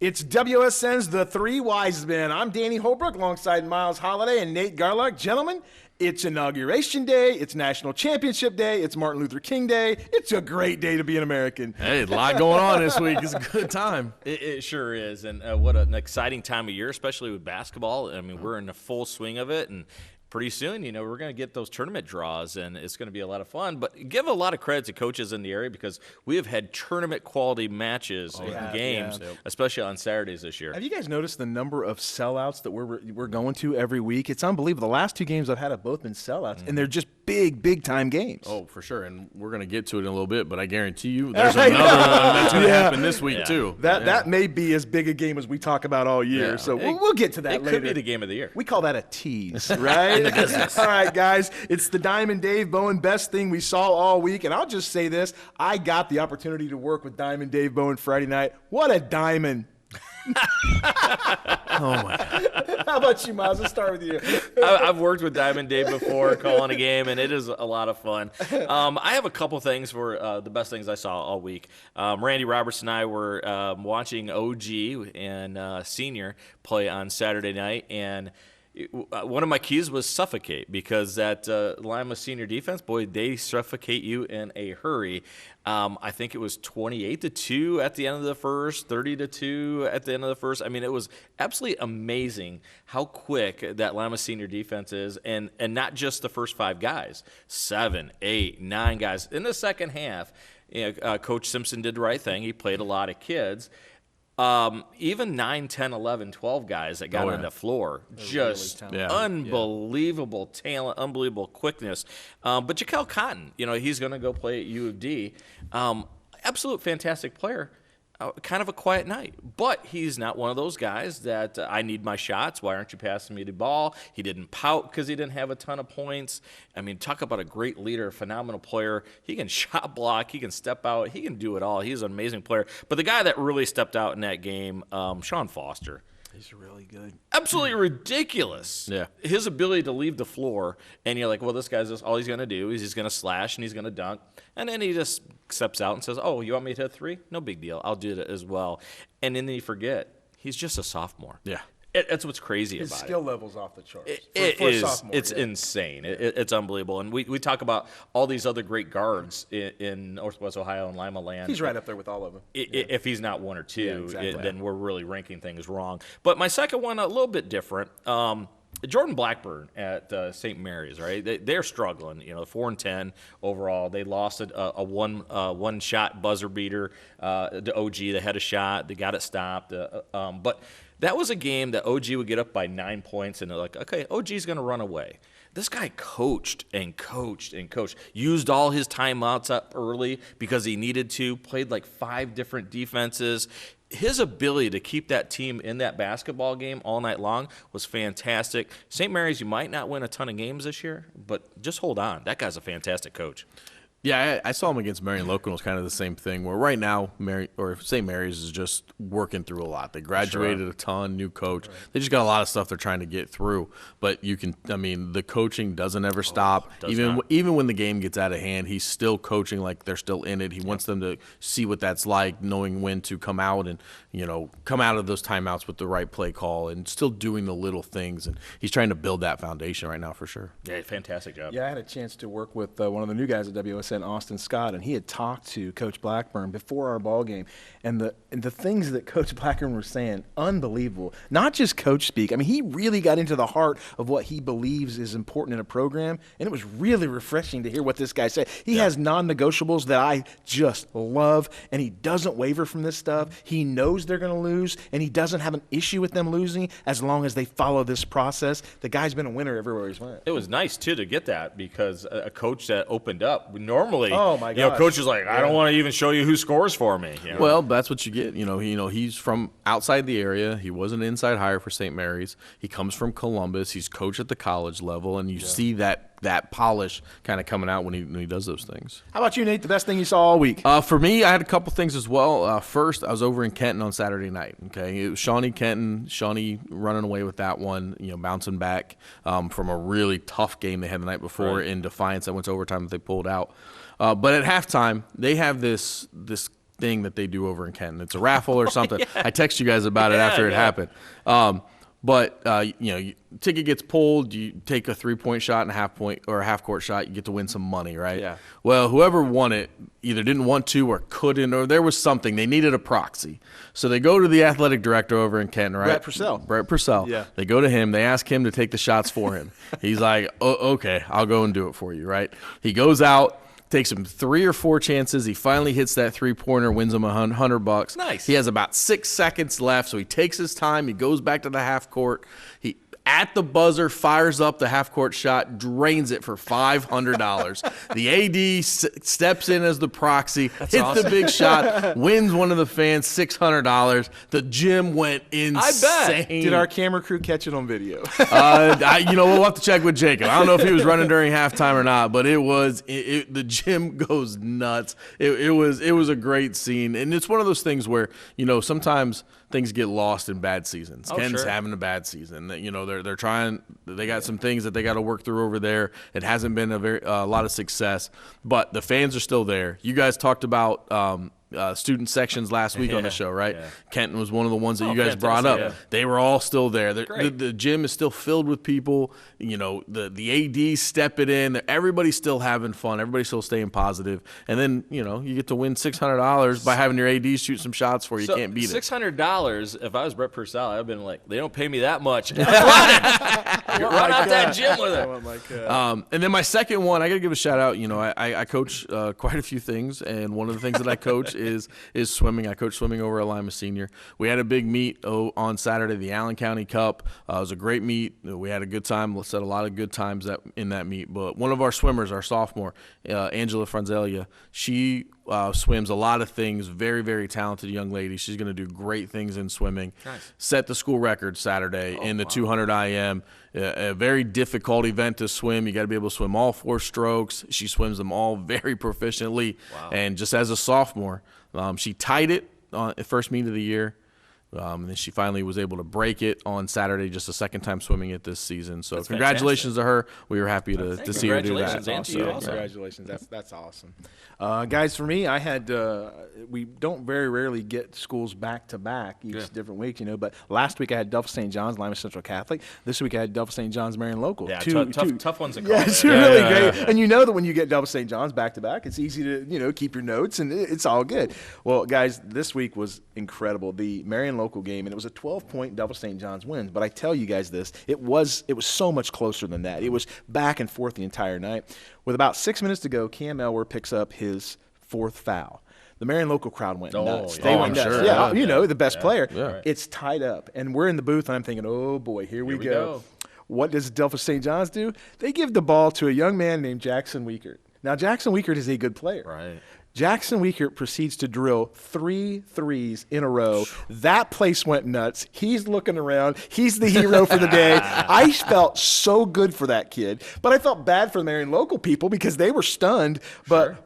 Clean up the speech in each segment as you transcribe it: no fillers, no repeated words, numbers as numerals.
It's WSN's The Three Wise Men. I'm Danny Holbrook alongside Miles Holliday and Nate Garlock. Gentlemen, it's Inauguration Day. It's National Championship Day. It's Martin Luther King Day. It's a great day to be an American. Hey, a lot going on this week. It's a good time. It sure is. And what an exciting time of year, especially with basketball. I mean, we're in the full swing of it. And pretty soon, we're going to get those tournament draws, and it's going to be a lot of fun. But give a lot of credit to coaches in the area because we have had tournament-quality matches and games, especially on Saturdays this year. Have you guys noticed the number of sellouts that we're going to every week? It's unbelievable. The last two games I've had have both been sellouts, and they're just big-time games. Oh, for sure, and we're going to get to it in a little bit, but I guarantee you there's another one that's going to happen this week, too. That may be as big a game as we talk about all year, so we'll get to that later. It could be the game of the year. We call that a tease, right? All right, guys, it's the Diamond Dave Bowen best thing we saw all week, and I'll just say this. I got the opportunity to work with Diamond Dave Bowen Friday night. What a diamond. Oh, my God. How about you, Miles? Let's start with you. I've worked with Diamond Dave before calling a game, and it is a lot of fun. I have a couple things for the best things I saw all week. Randy Roberts and I were watching OG and Senior play on Saturday night, and one of my keys was suffocate because that Lima Senior defense, boy, they suffocate you in a hurry. I think it was 28-2 at the end of the first, 30-2 at the end of the first. I mean, it was absolutely amazing how quick that Lima Senior defense is, and not just the first 5 guys, 7, 8, 9 guys. In the second half, Coach Simpson did the right thing. He played a lot of kids. Even 9, 10, 11, 12 guys that got on the floor, just really unbelievable talent, unbelievable quickness. But Jaquel Cotton, he's going to go play at U of D. Absolute fantastic player. Kind of a quiet night, but he's not one of those guys that I need my shots. Why aren't you passing me the ball? He didn't pout because he didn't have a ton of points. I mean, talk about a great leader, phenomenal player. He can shot block. He can step out. He can do it all. He's an amazing player. But the guy that really stepped out in that game, Sean Foster. He's really good. Absolutely ridiculous. Yeah. His ability to leave the floor, and you're like, well, this guy's just all he's going to do is he's going to slash and he's going to dunk. And then he just steps out and says, oh, you want me to hit 3? No big deal. I'll do it as well. And then you forget, he's just a sophomore. Yeah. That's what's crazy about it. His skill level's off the charts. It is. It's insane. It's unbelievable. And we talk about all these other great guards in Northwest Ohio and Lima land. He's right up there with all of them. If he's not one or two, exactly. Then we're really ranking things wrong. But my second one, a little bit different. Jordan Blackburn at St. Mary's, right? They're struggling. 4-10 overall. They lost a one-shot buzzer beater to OG. They had a shot. They got it stopped. But that was a game that OG would get up by 9 points, and they're like, okay, OG's going to run away. This guy coached and coached and coached, used all his timeouts up early because he needed to, played like 5 different defenses. His ability to keep that team in that basketball game all night long was fantastic. St. Mary's, you might not win a ton of games this year, but just hold on. That guy's a fantastic coach. Yeah, I saw him against Marion Local. It was kind of the same thing. Where right now, St. Mary's is just working through a lot. They graduated a ton, new coach. Right. They just got a lot of stuff they're trying to get through. But the coaching doesn't ever stop. Even when the game gets out of hand, he's still coaching like they're still in it. He wants them to see what that's like, knowing when to come out and come out of those timeouts with the right play call, and still doing the little things. And he's trying to build that foundation right now for sure. Yeah, fantastic job. Yeah, I had a chance to work with one of the new guys at WSN. Austin Scott, and he had talked to Coach Blackburn before our ball game, and the things that Coach Blackburn was saying, unbelievable. Not just coach speak. I mean, he really got into the heart of what he believes is important in a program, and it was really refreshing to hear what this guy said. He has non-negotiables that I just love, and he doesn't waver from this stuff. He knows they're going to lose, and he doesn't have an issue with them losing as long as they follow this process. The guy's been a winner everywhere he's went. It was nice, too, to get that because a coach that opened up, normally, gosh. coach is like, I don't want to even show you who scores for me. Well, that's what you get. He's from outside the area. He was an inside hire for St. Mary's. He comes from Columbus. He's coached at the college level, and you see that polish kind of coming out when he does those things. How about you, Nate? The best thing you saw all week? For me, I had a couple things as well. First, I was over in Kenton on Saturday night. Okay, it was Shawnee running away with that one. Bouncing back from a really tough game they had the night before in Defiance that went to overtime that they pulled out. But at halftime, they have this thing that they do over in Kenton. It's a raffle or something. I text you guys about it after it happened. But ticket gets pulled. You take a 3-point shot and a half-point or a half-court shot. You get to win some money, right? Yeah. Well, whoever won it either didn't want to or couldn't, or there was something. They needed a proxy. So they go to the athletic director over in Kenton, right? Brett Purcell. Yeah. They go to him. They ask him to take the shots for him. He's like, oh, okay, I'll go and do it for you, right? He goes out. Takes him 3 or 4 chances. He finally hits that 3-pointer, wins him $100. Nice. He has about 6 seconds left, so he takes his time. He goes back to the half court. He at the buzzer fires up the half court shot, drains it for $500. The AD steps in as the proxy, hits the big shot, wins one of the fans $600. The gym went insane. I bet. Did our camera crew catch it on video? We'll have to check with Jacob. I don't know if he was running during halftime or not, but the gym goes nuts. It was a great scene, and it's one of those things where sometimes things get lost in bad seasons. Ken's having a bad season. They're trying. They got some things that they got to work through over there. It hasn't been a lot of success, but the fans are still there. You guys talked about student sections last week on the show, right? Yeah. Kenton was one of the ones that you guys brought up. Yeah. They were all still there. The gym is still filled with people. The AD step it in. Everybody's still having fun. Everybody's still staying positive. And then, you get to win $600 by having your AD shoot some shots for you. You can't beat it. $600, if I was Brett Purcell, I'd have been like, they don't pay me that much. Run out that gym with it. And then my second one, I got to give a shout out. I coach quite a few things, and one of the things that I coach is swimming. I coach swimming over at Lima Senior. We had a big meet on Saturday, the Allen County Cup. It was a great meet. We had a good time. Set a lot of good times in that meet. But one of our swimmers, our sophomore, Angela Faraglia, she swims a lot of things. Very, very talented young lady. She's going to do great things in swimming. Nice. Set the school record Saturday in the 200 IM. A very difficult event to swim. You got to be able to swim all 4 strokes. She swims them all very proficiently. Wow. And just as a sophomore, she tied it on the first meet of the year. And then she finally was able to break it on Saturday, just the second time swimming it this season. So congratulations to her. We were happy to see her do that. Congratulations. That's awesome. Guys, for me, I had we don't very rarely get schools back-to-back each different week, but last week I had Delphos St. John's, Lima Central Catholic. This week I had Delphos St. John's, Marion Local. Yeah, tough ones to call. Yeah, it's really great. And that when you get Delphos St. John's back-to-back, it's easy to keep your notes, and it's all good. Well, guys, this week was incredible. The Marion Local game, and it was a 12-point Delphos St. John's win. But I tell you guys this, it was so much closer than that. It was back and forth the entire night. With about 6 minutes to go, Cam Elwer picks up his 4th foul. The Marion Local crowd went nuts. They went nuts. Sure. Yeah, the best player. Yeah. It's tied up, and we're in the booth, and I'm thinking, oh boy, here we go. What does Delphos St. John's do? They give the ball to a young man named Jackson Wiekert. Now, Jackson Wiekert is a good player. Right. Jackson Wiekert proceeds to drill 3 threes in a row. That place went nuts. He's looking around. He's the hero for the day. I felt so good for that kid, but I felt bad for the Marion Local people because they were stunned. But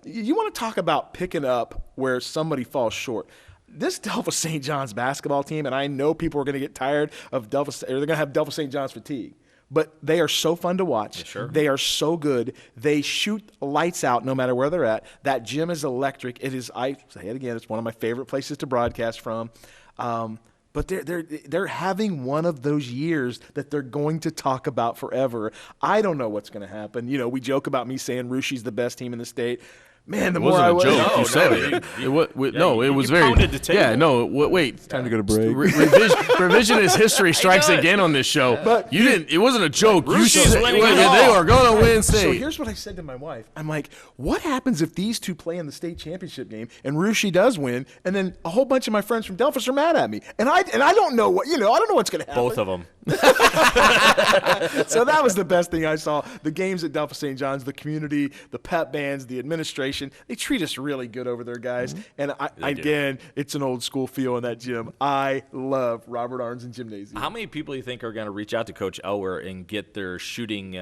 you want to talk about picking up where somebody falls short. This Delphos St. John's basketball team, and I know people are going to get tired of they're going to have Delphos St. John's fatigue. But they are so fun to watch. Yeah, sure. They are so good. They shoot lights out no matter where they're at. That gym is electric. It is. I say it again. It's one of my favorite places to broadcast from. But they're having one of those years that they're going to talk about forever. I don't know what's going to happen. We joke about me saying Rushie's the best team in the state. Man, the more I was. It wasn't a joke. You said it. It was very. Yeah, no. Wait. It's time to go to break. Revisionist history strikes again on this show. But you didn't. It wasn't a joke. You said they are going to win state. So here's what I said to my wife. I'm like, what happens if these two play in the state championship game and Rushie does win, and then a whole bunch of my friends from Delphos are mad at me, and I don't know what I don't know what's going to happen. Both of them. So that was the best thing I saw. The games at Delphos St. John's, the community, the pep bands, the administration, they treat us really good over there, guys. Mm-hmm. And again, it's an old school feel in that gym. I love Robert Arnzen Gymnasium. How many people do you think are going to reach out to Coach Elwer and get their shooting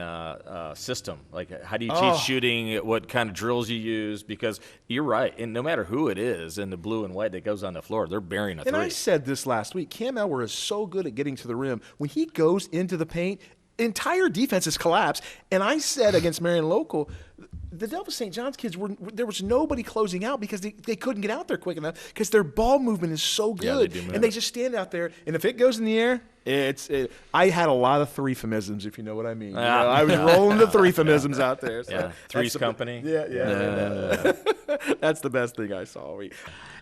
system? Like, how do you teach shooting? What kind of drills you use? Because you're right. And no matter who it is in the blue and white that goes on the floor, they're burying a three. And I said this last week. Cam Elwer is so good at getting to the rim. When he goes into the paint, entire defenses collapse. And I said against Marion Local, the Delta St. John's kids there was nobody closing out because they couldn't get out there quick enough because their ball movement is so good, and they just stand out there, and if it goes in the air, I had a lot of threefomisms, if you know what I mean. You know, I was rolling the threefomisms out there. So Three's company. Yeah. That's the best thing I saw.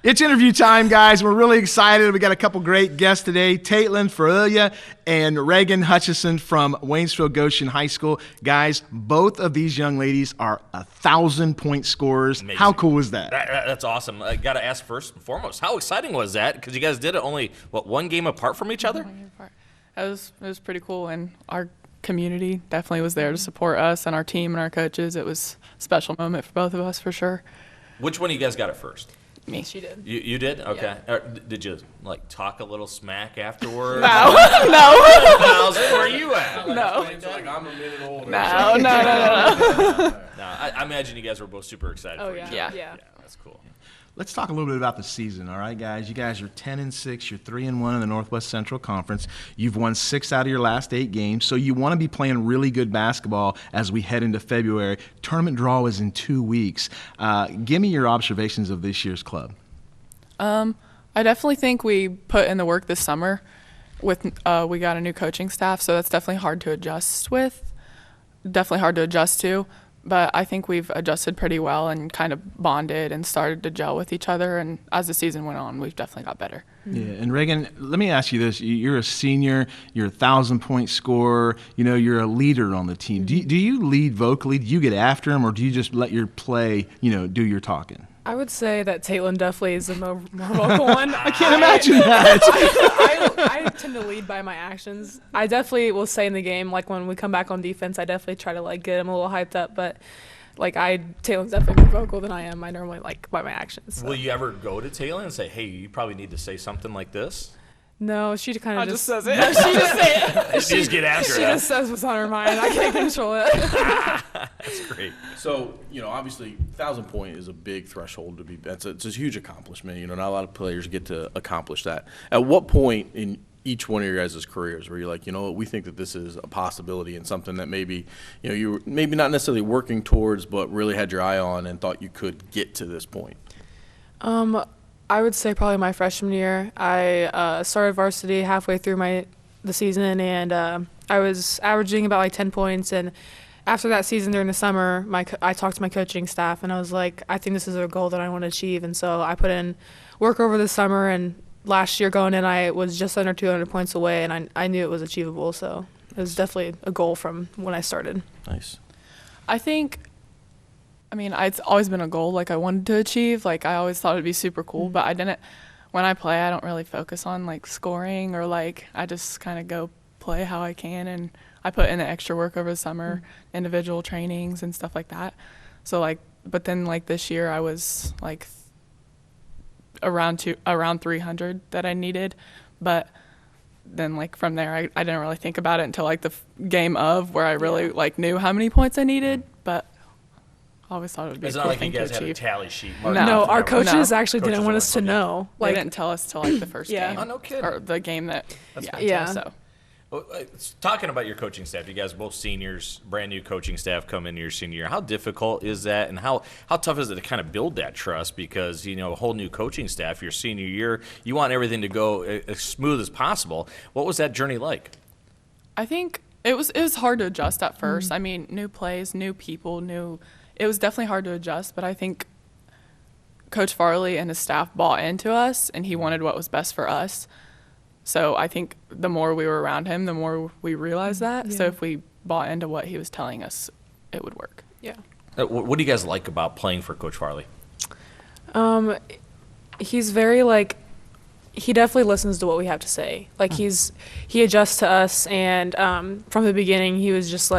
It's interview time, guys. We're really excited. We got a couple great guests today. Tatelyn Faraglia and Raegan Hutchison from Waynesfield-Goshen High School. Guys, both of these young ladies are 1,000-point scorers. Amazing. How cool was that? That's awesome. I got to ask first and foremost, how exciting was that? Because you guys did it only, one game apart from each other? 1 game apart. It was pretty cool, and our community definitely was there to support us and our team and our coaches. It was a special moment for both of us, for sure. Which one of you guys got it first? Me. She did. You did? Okay. Did you talk a little smack afterwards? No. Where are you at? No. Like I'm a minute older. No. I imagine you guys were both super excited. Oh, for yeah. each other. Yeah. That's cool. Let's talk a little bit about the season, all right, guys? You guys are 10-6. You're 3-1 in the Northwest Central Conference. You've won 6 out of your last 8 games, so you want to be playing really good basketball as we head into February. Tournament draw is in 2 weeks. Give me your observations of this year's club. I definitely think we put in the work this summer. We got a new coaching staff, so that's definitely hard to adjust with. Definitely hard to adjust to. But I think we've adjusted pretty well and kind of bonded and started to gel with each other. And as the season went on, we've definitely got better. Yeah, and Raegan, let me ask you this. You're a senior. You're a 1,000-point scorer. You know, you're a leader on the team. Do you lead vocally? Do you get after him, or do you just let your play, do your talking? I would say that Tatelyn definitely is the more vocal one. I can't imagine that. I tend to lead by my actions. I definitely will say in the game, like when we come back on defense, I definitely try to get him a little hyped up. But Tatelyn's definitely more vocal than I am. I normally by my actions. So. Will you ever go to Tatelyn and say, "Hey, you probably need to say something like this"? No, she kind of just says it. No, she just say it. She just get after She it. just says what's on her mind. I can't control it. That's great. So, obviously, 1,000 point is a big threshold to be. It's a huge accomplishment. Not a lot of players get to accomplish that. At what point in each one of your guys' careers where you're like, we think that this is a possibility and something that maybe, you were maybe not necessarily working towards, but really had your eye on and thought you could get to this point? I would say probably my freshman year. I started varsity halfway through the season, and I was averaging about 10 points. And after that season during the summer, I talked to my coaching staff, and I was like, I think this is a goal that I want to achieve. And so I put in work over the summer, and last year going in, I was just under 200 points away, and I knew it was achievable. So it was definitely a goal from when I started. Nice. It's always been a goal I wanted to achieve. I always thought it'd be super cool, but when I play, I don't really focus on scoring or I just kind of go play how I can, and I put in the extra work over the summer, individual trainings and stuff like that. So but then this year I was around 300 that I needed, but then from there I didn't really think about it until the game of where I really knew how many points I needed, but I always thought it would be It's a not cool like you thing to guys had a achieve. tally sheet. No, our coaches actually Coaches didn't want us to weren't told you. know. They didn't tell us till the first game. Oh, no kidding. Or the game that. Yeah. So. Talking about your coaching staff, you guys are both seniors, brand new coaching staff come into your senior year. How difficult is that, and how tough is it to kind of build that trust? Because a whole new coaching staff, your senior year, you want everything to go as smooth as possible. What was that journey like? I think it was hard to adjust at first. New plays, new people, it was definitely hard to adjust. But I think Coach Farley and his staff bought into us, and he wanted what was best for us. So I think the more we were around him, the more we realized that. Yeah. So if we bought into what he was telling us, it would work. Yeah. What do you guys like about playing for Coach Farley? He's very he definitely listens to what we have to say. He adjusts to us, and from the beginning he was just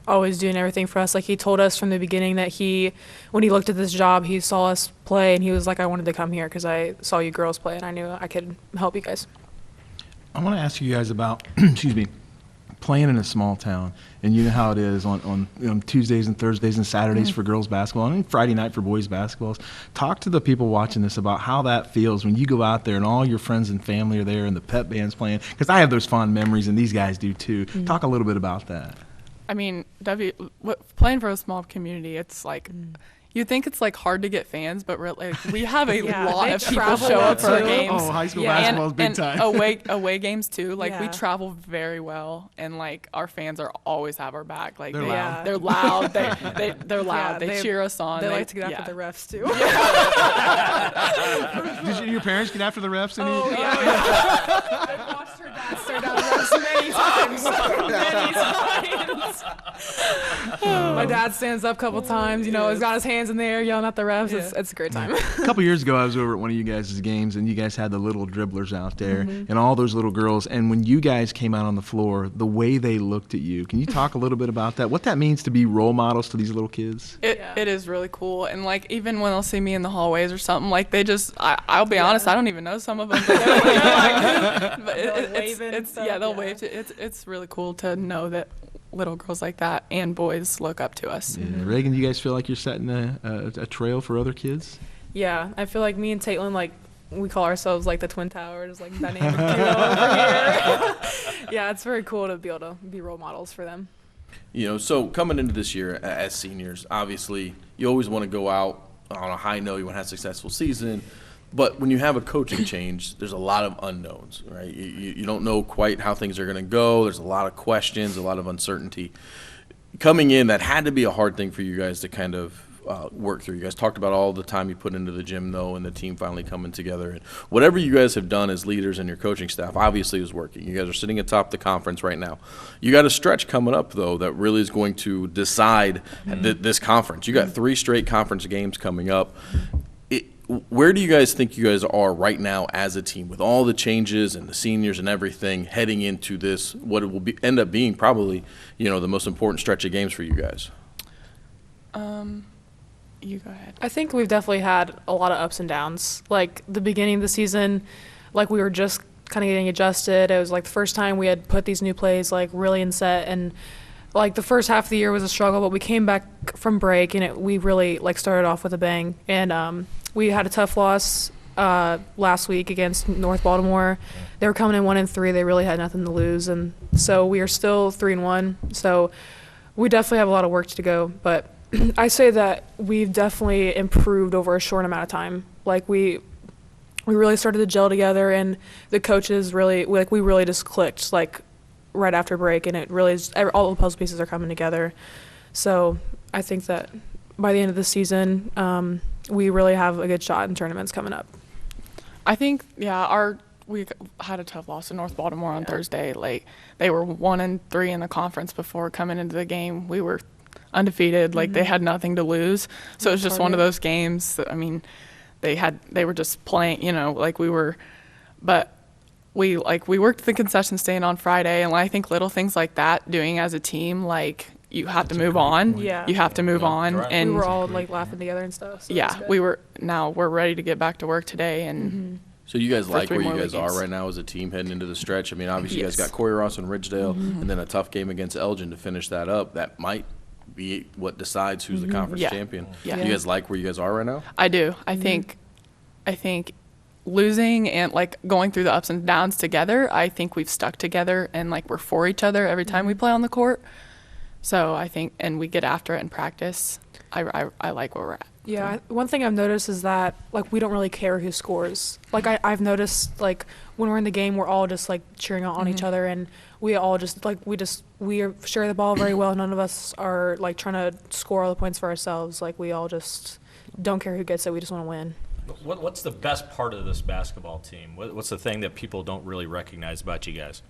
always doing everything for us. He told us from the beginning that when he looked at this job, he saw us play, and he was like, I wanted to come here because I saw you girls play, and I knew I could help you guys. I want to ask you guys about, playing in a small town, and you know how it is on Tuesdays and Thursdays and Saturdays for girls basketball, and Friday night for boys basketballs. Talk to the people watching this about how that feels when you go out there and all your friends and family are there and the pep band's playing, because I have those fond memories and these guys do too. Talk a little bit about that. I mean, playing for a small community, it's like you think it's like hard to get fans, but really, like, we have a lot of people show up for our games. Oh, high school basketball is big and time. away games too. Like we travel very well, and like our fans always have our back. Like they're loud. They're loud. They're loud. They cheer us on. They like to get after the refs too. Did your parents get after the refs? I've watched her dad stare down refs many times. My dad stands up a couple times. You know, he's got his hands in the air yelling at the refs. It's a great time. A couple years ago, I was over at one of you guys' games, and you guys had the little dribblers out there and all those little girls. And when you guys came out on the floor, the way they looked at you, can you talk a little bit about that? What that means to be role models to these little kids? It is really cool. And like even when they'll see me in the hallways or something, like they just I'll be honest, I don't even know some of them. But they'll wave. It's really cool to know that little girls like that and boys look up to us. Yeah. Raegan, do you guys feel like you're setting a trail for other kids? Yeah, I feel like me and Tatelyn, like, we call ourselves like the Twin Towers, like dynamic duo over here. Yeah, it's very cool to be able to be role models for them. You know, so coming into this year as seniors, obviously you always want to go out on a high note. You want to have a successful season. But when you have a coaching change, there's a lot of unknowns, right? You don't know quite how things are going to go. There's a lot of questions, a lot of uncertainty. Coming in, that had to be a hard thing for you guys to kind of work through. You guys talked about all the time you put into the gym, though, and the team finally coming together. And whatever you guys have done as leaders and your coaching staff obviously is working. You guys are sitting atop the conference right now. You got a stretch coming up, though, that really is going to decide this conference. You got 3 straight conference games coming up. Where do you guys think you guys are right now as a team with all the changes and the seniors and everything heading into this, what it will end up being probably, you know, the most important stretch of games for you guys? You go ahead. I think we've definitely had a lot of ups and downs. Like the beginning of the season, like we were just kind of getting adjusted. It was like the first time we had put these new plays like really in set, and like the first half of the year was a struggle, but we came back from break and we really like started off with a bang. And we had a tough loss last week against North Baltimore. They were coming in 1-3. They really had nothing to lose, and so we are still 3-1. So we definitely have a lot of work to go, but I say that we've definitely improved over a short amount of time. Like we really started to gel together, and the coaches really we really just clicked like right after break, and it really is, all the puzzle pieces are coming together. So I think that by the end of the season, we really have a good shot in tournaments coming up. I think we had a tough loss to North Baltimore on Thursday. Like they were 1-3 in the conference before coming into the game. We were undefeated. Like they had nothing to lose. So it was just one of those games that, I mean, they were just playing, you know, like we were, but we worked the concession stand on Friday, and I think little things like that, doing as a team, like you have to move on. Yeah. You have to move on. Right. And we were all like laughing together and stuff. So we're ready to get back to work today, and So you guys like where you guys games. are right now as a team heading into the stretch? I mean, obviously you guys got Corey Ross and Ridgedale, and then a tough game against Elgin to finish that up. That might be what decides who's the conference champion. Yeah. Do you guys like where you guys are right now? I do. I think losing and like going through the ups and downs together, I think we've stuck together and like we're for each other every time we play on the court. So I think, and we get after it in practice. I like where we're at. Yeah, one thing I've noticed is that like we don't really care who scores. Like I've noticed like when we're in the game, we're all just like cheering on each other, and we all just like we share the ball very well. None of us are like trying to score all the points for ourselves. Like we all just don't care who gets it. We just want to win. What's the best part of this basketball team? What's the thing that people don't really recognize about you guys?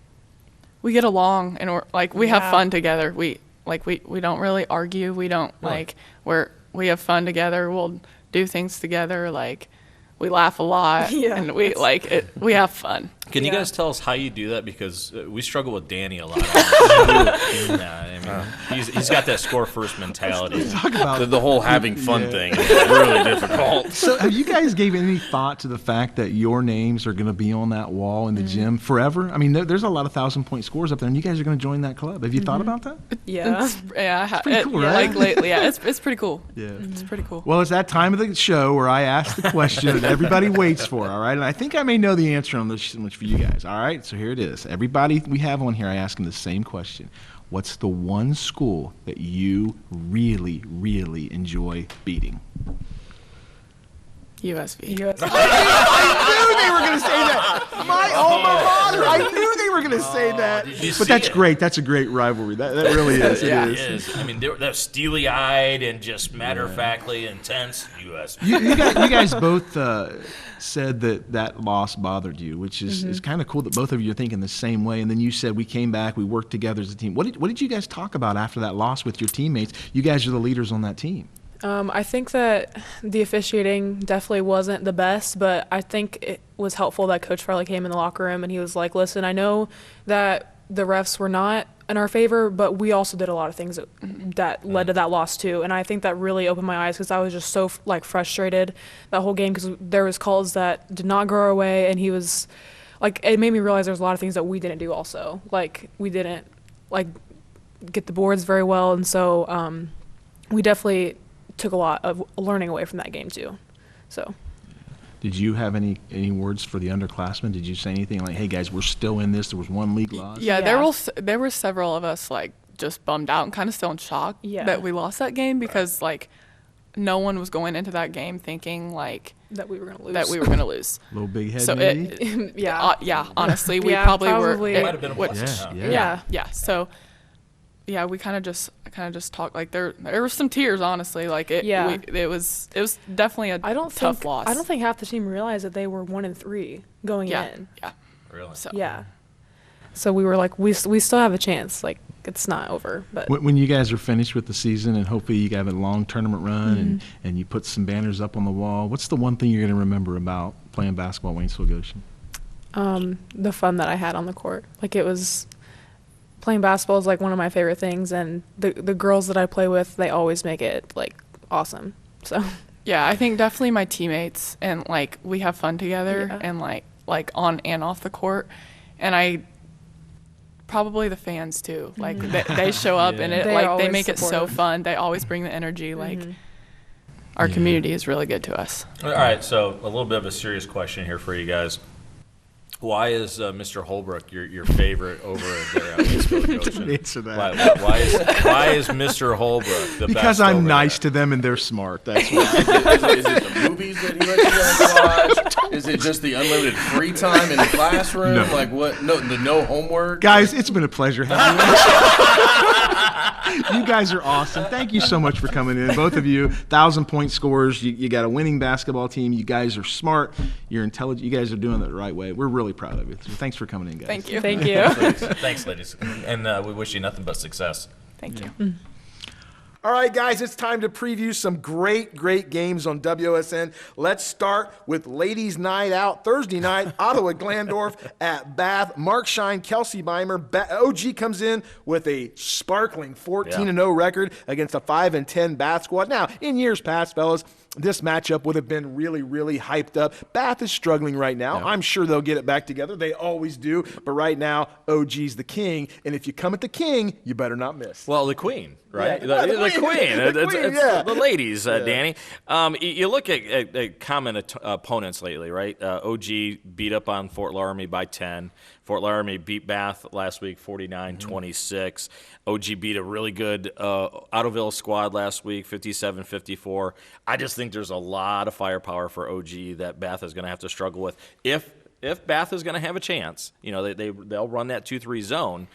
We get along, and we're like we have fun together. We don't really argue. We don't we have fun together. We'll do things together. Like we laugh a lot, and we have fun. Can you guys tell us how you do that? Because we struggle with Danny a lot. He's got that score first mentality. Talk about The whole having fun thing is really difficult. So have you guys gave any thought to the fact that your names are going to be on that wall in the gym forever? I mean, there's a lot of 1,000-point scores up there, and you guys are going to join that club. Have you thought about that? Yeah. It's pretty cool, right? Like lately, it's pretty cool. Yeah. It's pretty cool. Well, it's that time of the show where I ask the question that everybody waits for, all right? And I think I may know the answer on this one for you guys, all right? So here it is. Everybody we have on here, I ask them the same question. What's the one school that you really, really enjoy beating? USV. I knew they were going to say that. My alma mater. I knew they were going to say that. But that's great. That's a great rivalry. That really is. Yeah, it it is. I mean, they're steely-eyed and just matter-of-factly intense. USV. You guys both said that loss bothered you, which is kind of cool that both of you are thinking the same way. And then you said we came back, we worked together as a team. What did you guys talk about after that loss with your teammates? You guys are the leaders on that team. I think that the officiating definitely wasn't the best, but I think it was helpful that Coach Farley came in the locker room and he was like, listen, I know that the refs were not in our favor, but we also did a lot of things that led to that loss too. And I think that really opened my eyes because I was just so frustrated that whole game because there was calls that did not go our way, and he was like, it made me realize there's a lot of things that we didn't do also. Like we didn't get the boards very well, and so we definitely took a lot of learning away from that game too. So did you have any words for the underclassmen? Did you say anything like, hey guys, we're still in this, there was one league loss? Yeah, there were several of us just bummed out and kind of still in shock that we lost that game because no one was going into that game thinking that we were going to lose. Little big head so maybe? Yeah, honestly, we probably were. It might have been a yeah. So yeah, we kind of just talked there were some tears, honestly. It was definitely a tough loss. I don't think half the team realized that they were 1-3 going in. Yeah. Really? So. Yeah. So we were like, we still have a chance. It's not over. But when you guys are finished with the season and hopefully you have a long tournament run and you put some banners up on the wall, what's the one thing you're going to remember about playing basketball at Waynesfield-Goshen? The fun that I had on the court. It was. Playing basketball is one of my favorite things, and the girls that I play with, they always make it awesome. So yeah, I think definitely my teammates, and we have fun together, and on and off the court, and I probably the fans too. They show up and they make it so fun. They always bring the energy. Our community is really good to us. All right, so a little bit of a serious question here for you guys. Why is Mr. Holbrook your favorite over there at Waynesfield-Goshen? Answer that. Why is Mr. Holbrook the best? Because I'm nice there? to them and they're smart. That's why. Is it the movies that he lets you guys watch? Is it just the unlimited free time in the classroom? No. What? No homework? Guys, it's been a pleasure having you. You guys are awesome. Thank you so much for coming in. Both of you, 1,000-point scorers. You got a winning basketball team. You guys are smart. You're intelligent. You guys are doing it the right way. We're really proud of you. So thanks for coming in, guys. Thank you. Thank you. Thanks, ladies. And we wish you nothing but success. Thank you. All right, guys, it's time to preview some great games on WSN. Let's start with Ladies Night Out. Thursday night, Ottawa Glandorf at Bath. Mark Shine, Kelsey Beimer. OG comes in with a sparkling 14-0 record against a 5-10 Bath squad. Now, in years past, fellas, this matchup would have been really, really hyped up. Bath is struggling right now. I'm sure they'll get it back together. They always do. But right now, OG's the king. And if you come at the king, you better not miss. Well, the queen, right? Yeah, the queen. It's the ladies, Yeah. Danny. You look at common opponents lately, right? OG beat up on Fort Laramie by 10. Fort Laramie beat Bath last week 49-26. OG beat a really good Ottoville squad last week 57-54. I just think there's a lot of firepower for OG that Bath is going to have to struggle with. If Bath is going to have a chance, they'll run that 2-3 zone.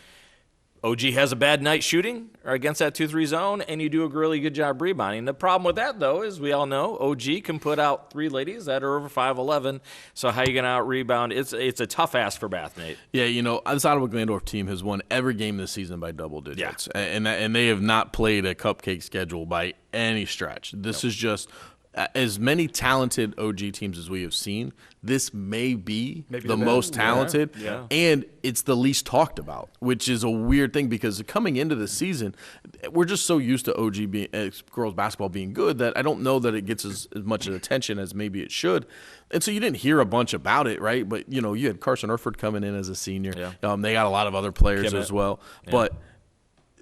OG has a bad night shooting against that 2-3 zone, and you do a really good job rebounding. The problem with that, though, is we all know OG can put out 3 ladies that are over 5'11". So how are you going to out-rebound? It's a tough ask for Bath, Nate. Yeah, this Ottawa Glandorf team has won every game this season by double digits. Yeah. And they have not played a cupcake schedule by any stretch. This is just as many talented OG teams as we have seen. This may be the most talented, and it's the least talked about, which is a weird thing because coming into the season, we're just so used to OG girls basketball being good that I don't know that it gets as much attention as maybe it should. And so you didn't hear a bunch about it, right? But, you had Carson Erford coming in as a senior. Yeah. They got a lot of other players as well. Yeah. But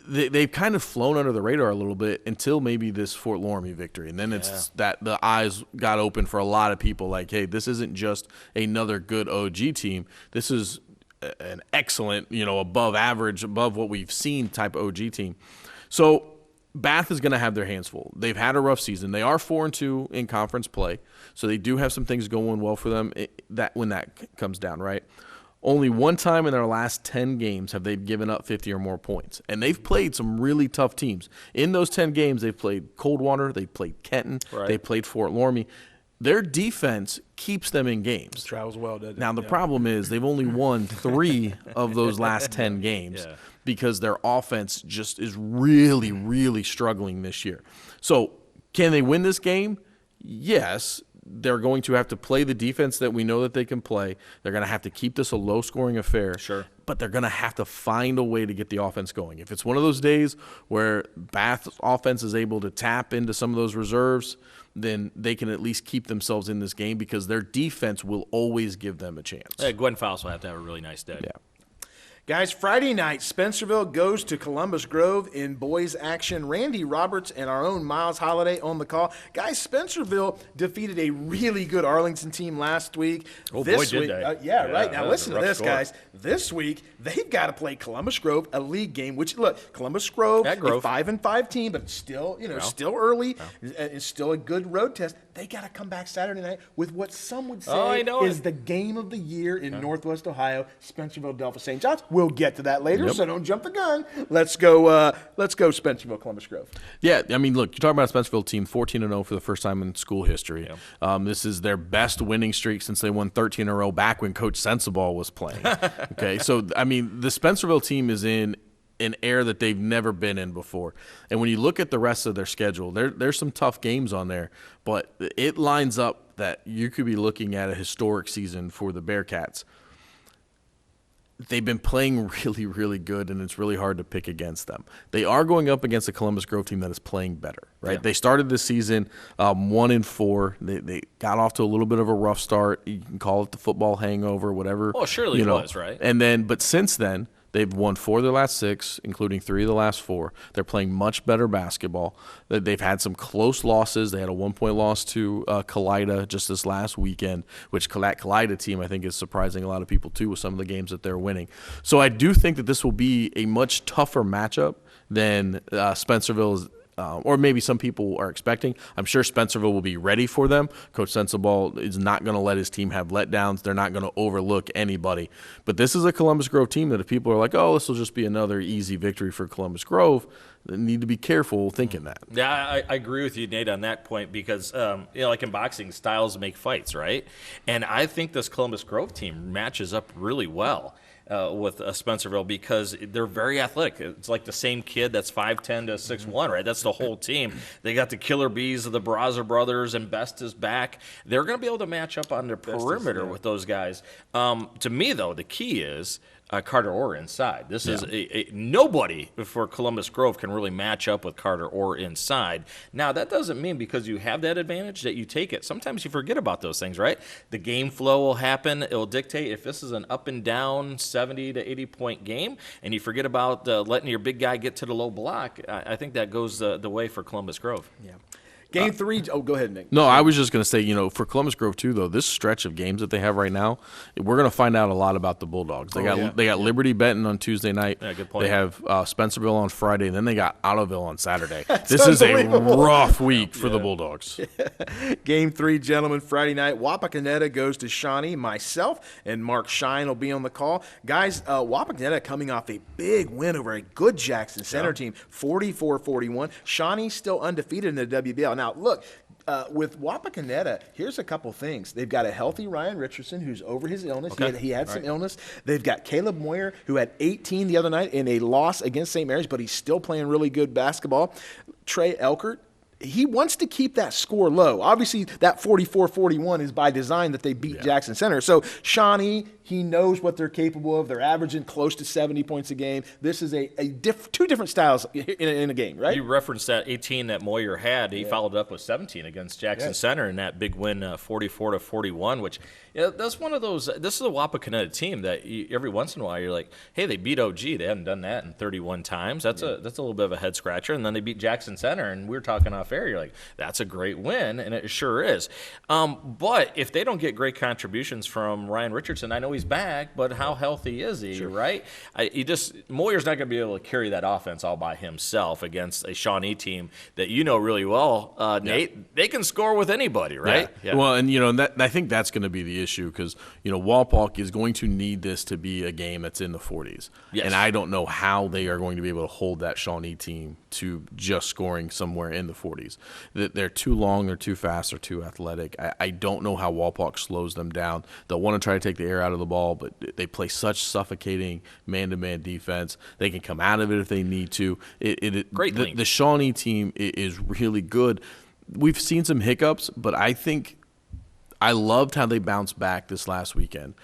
they've kind of flown under the radar a little bit until maybe this Fort Loramie victory. And then it's that the eyes got open for a lot of people like, hey, this isn't just another good OG team. This is an excellent, above average, above what we've seen type of OG team. So Bath is going to have their hands full. They've had a rough season. They are 4-2 in conference play, so they do have some things going well for them when that comes down, right? Only one time in their last 10 games have they given up 50 or more points, and they've played some really tough teams. In those 10 games, they've played Coldwater, they've played Kenton, they played Fort Loramie. Their defense keeps them in games. Travels well, doesn't it? Now, the problem is they've only won 3 of those last 10 games because their offense just is really, really struggling this year. So can they win this game? Yes. They're going to have to play the defense that we know that they can play. They're going to have to keep this a low-scoring affair. Sure. But they're going to have to find a way to get the offense going. If it's one of those days where Bath's offense is able to tap into some of those reserves, then they can at least keep themselves in this game because their defense will always give them a chance. Gwen Faust will have to have a really nice day. Yeah. Guys, Friday night, Spencerville goes to Columbus Grove in boys action. Randy Roberts and our own Miles Holliday on the call. Guys, Spencerville defeated a really good Arlington team last week. Oh, boy, did they. Right. Now, listen to this, score. guys. This week, they've got to play Columbus Grove, a league game, which, look, Columbus Grove, a 5-5 team, but still, still early. It's still a good road test. They got to come back Saturday night with what some would say is the game of the year in Northwest Ohio, Spencerville-Delphos St. John's. We'll get to that later, so don't jump the gun. Let's go Spencerville, Columbus Grove. Yeah, I mean, look, you're talking about a Spencerville team 14-0 for the first time in school history. This is their best winning streak since they won 13 in a row back when Coach Sensabaugh was playing. Okay, so, I mean, the Spencerville team is in an air that they've never been in before. And when you look at the rest of their schedule, there's some tough games on there, but it lines up that you could be looking at a historic season for the Bearcats. They've been playing really, really good, and it's really hard to pick against them. They are going up against a Columbus Grove team that is playing better, right? They started this season 1-4. They got off to a little bit of a rough start. You can call it the football hangover, whatever. Well, surely it was, right? And then, but since then, they've won 4 of their last 6, including 3 of the last 4. They're playing much better basketball. They've had some close losses. They had a 1-point loss to Kalida just this last weekend, which that Kalida team I think is surprising a lot of people too with some of the games that they're winning. So I do think that this will be a much tougher matchup than Spencerville is. Or maybe some people are expecting. I'm sure Spencerville will be ready for them. Coach Sensabaugh is not going to let his team have letdowns. They're not going to overlook anybody. But this is a Columbus Grove team that if people are like, oh, this will just be another easy victory for Columbus Grove, they need to be careful thinking that. Yeah, I agree with you, Nate, on that point because, like in boxing, styles make fights, right? And I think this Columbus Grove team matches up really well with Spencerville because they're very athletic. It's like the same kid that's 5'10" to 6'1", right? That's the whole team. They got the killer bees of the Braza brothers, and Best is back. They're going to be able to match up on the perimeter with those guys. To me, though, the key is Carter Orr inside. This is nobody for Columbus Grove can really match up with Carter Orr inside. Now, that doesn't mean because you have that advantage that you take it. Sometimes you forget about those things, right? The game flow will happen. It will dictate if this is an up and down 70 to 80 point game and you forget about letting your big guy get to the low block. I think that goes the way for Columbus Grove. Yeah. Game 3. Go ahead, Nick. No, I was just going to say, for Columbus Grove too, though, this stretch of games that they have right now, we're going to find out a lot about the Bulldogs. They got Liberty Benton on Tuesday night. Yeah, good point. They have Spencerville on Friday, and then they got Ottoville on Saturday. This is a rough week for the Bulldogs. Game 3, gentlemen, Friday night. Wapakoneta goes to Shawnee. Myself and Mark Shine will be on the call. Guys, Wapakoneta coming off a big win over a good Jackson Center team, 44-41. Shawnee still undefeated in the WBL. Now, look, with Wapakoneta, here's a couple things. They've got a healthy Ryan Richardson who's over his illness. Okay. He had some illness. They've got Caleb Moyer who had 18 the other night in a loss against St. Mary's, but he's still playing really good basketball. Trey Elkert he wants to keep that score low. Obviously, that 44-41 is by design that they beat Jackson Center. So Shawnee, he knows what they're capable of. They're averaging close to 70 points a game. This is two different styles in a game, right? You referenced that 18 that Moyer had. He followed up with 17 against Jackson Center in that big win, 44-41, which that's one of those. This is a Wapakoneta team that every once in a while you're like, hey, they beat OG. They haven't done that in 31 times. That's a little bit of a head scratcher. And then they beat Jackson Center, and we were talking off air. You're like, that's a great win, and it sure is. But if they don't get great contributions from Ryan Richardson, I know he's back, but how healthy is he, right? Moyer's not going to be able to carry that offense all by himself against a Shawnee team that you know really well, Nate. They can score with anybody, right? Yeah. Well, and I think that's going to be the issue because Walpock is going to need this to be a game that's in the 40s, and I don't know how they are going to be able to hold that Shawnee team to just scoring somewhere in the 40s. They're too long, they're too fast, they're too athletic. I don't know how Walpock slows them down. They'll want to try to take the air out of the ball, but they play such suffocating man-to-man defense. They can come out of it if they need to. The Shawnee team is really good. We've seen some hiccups, but I think I loved how they bounced back this last weekend.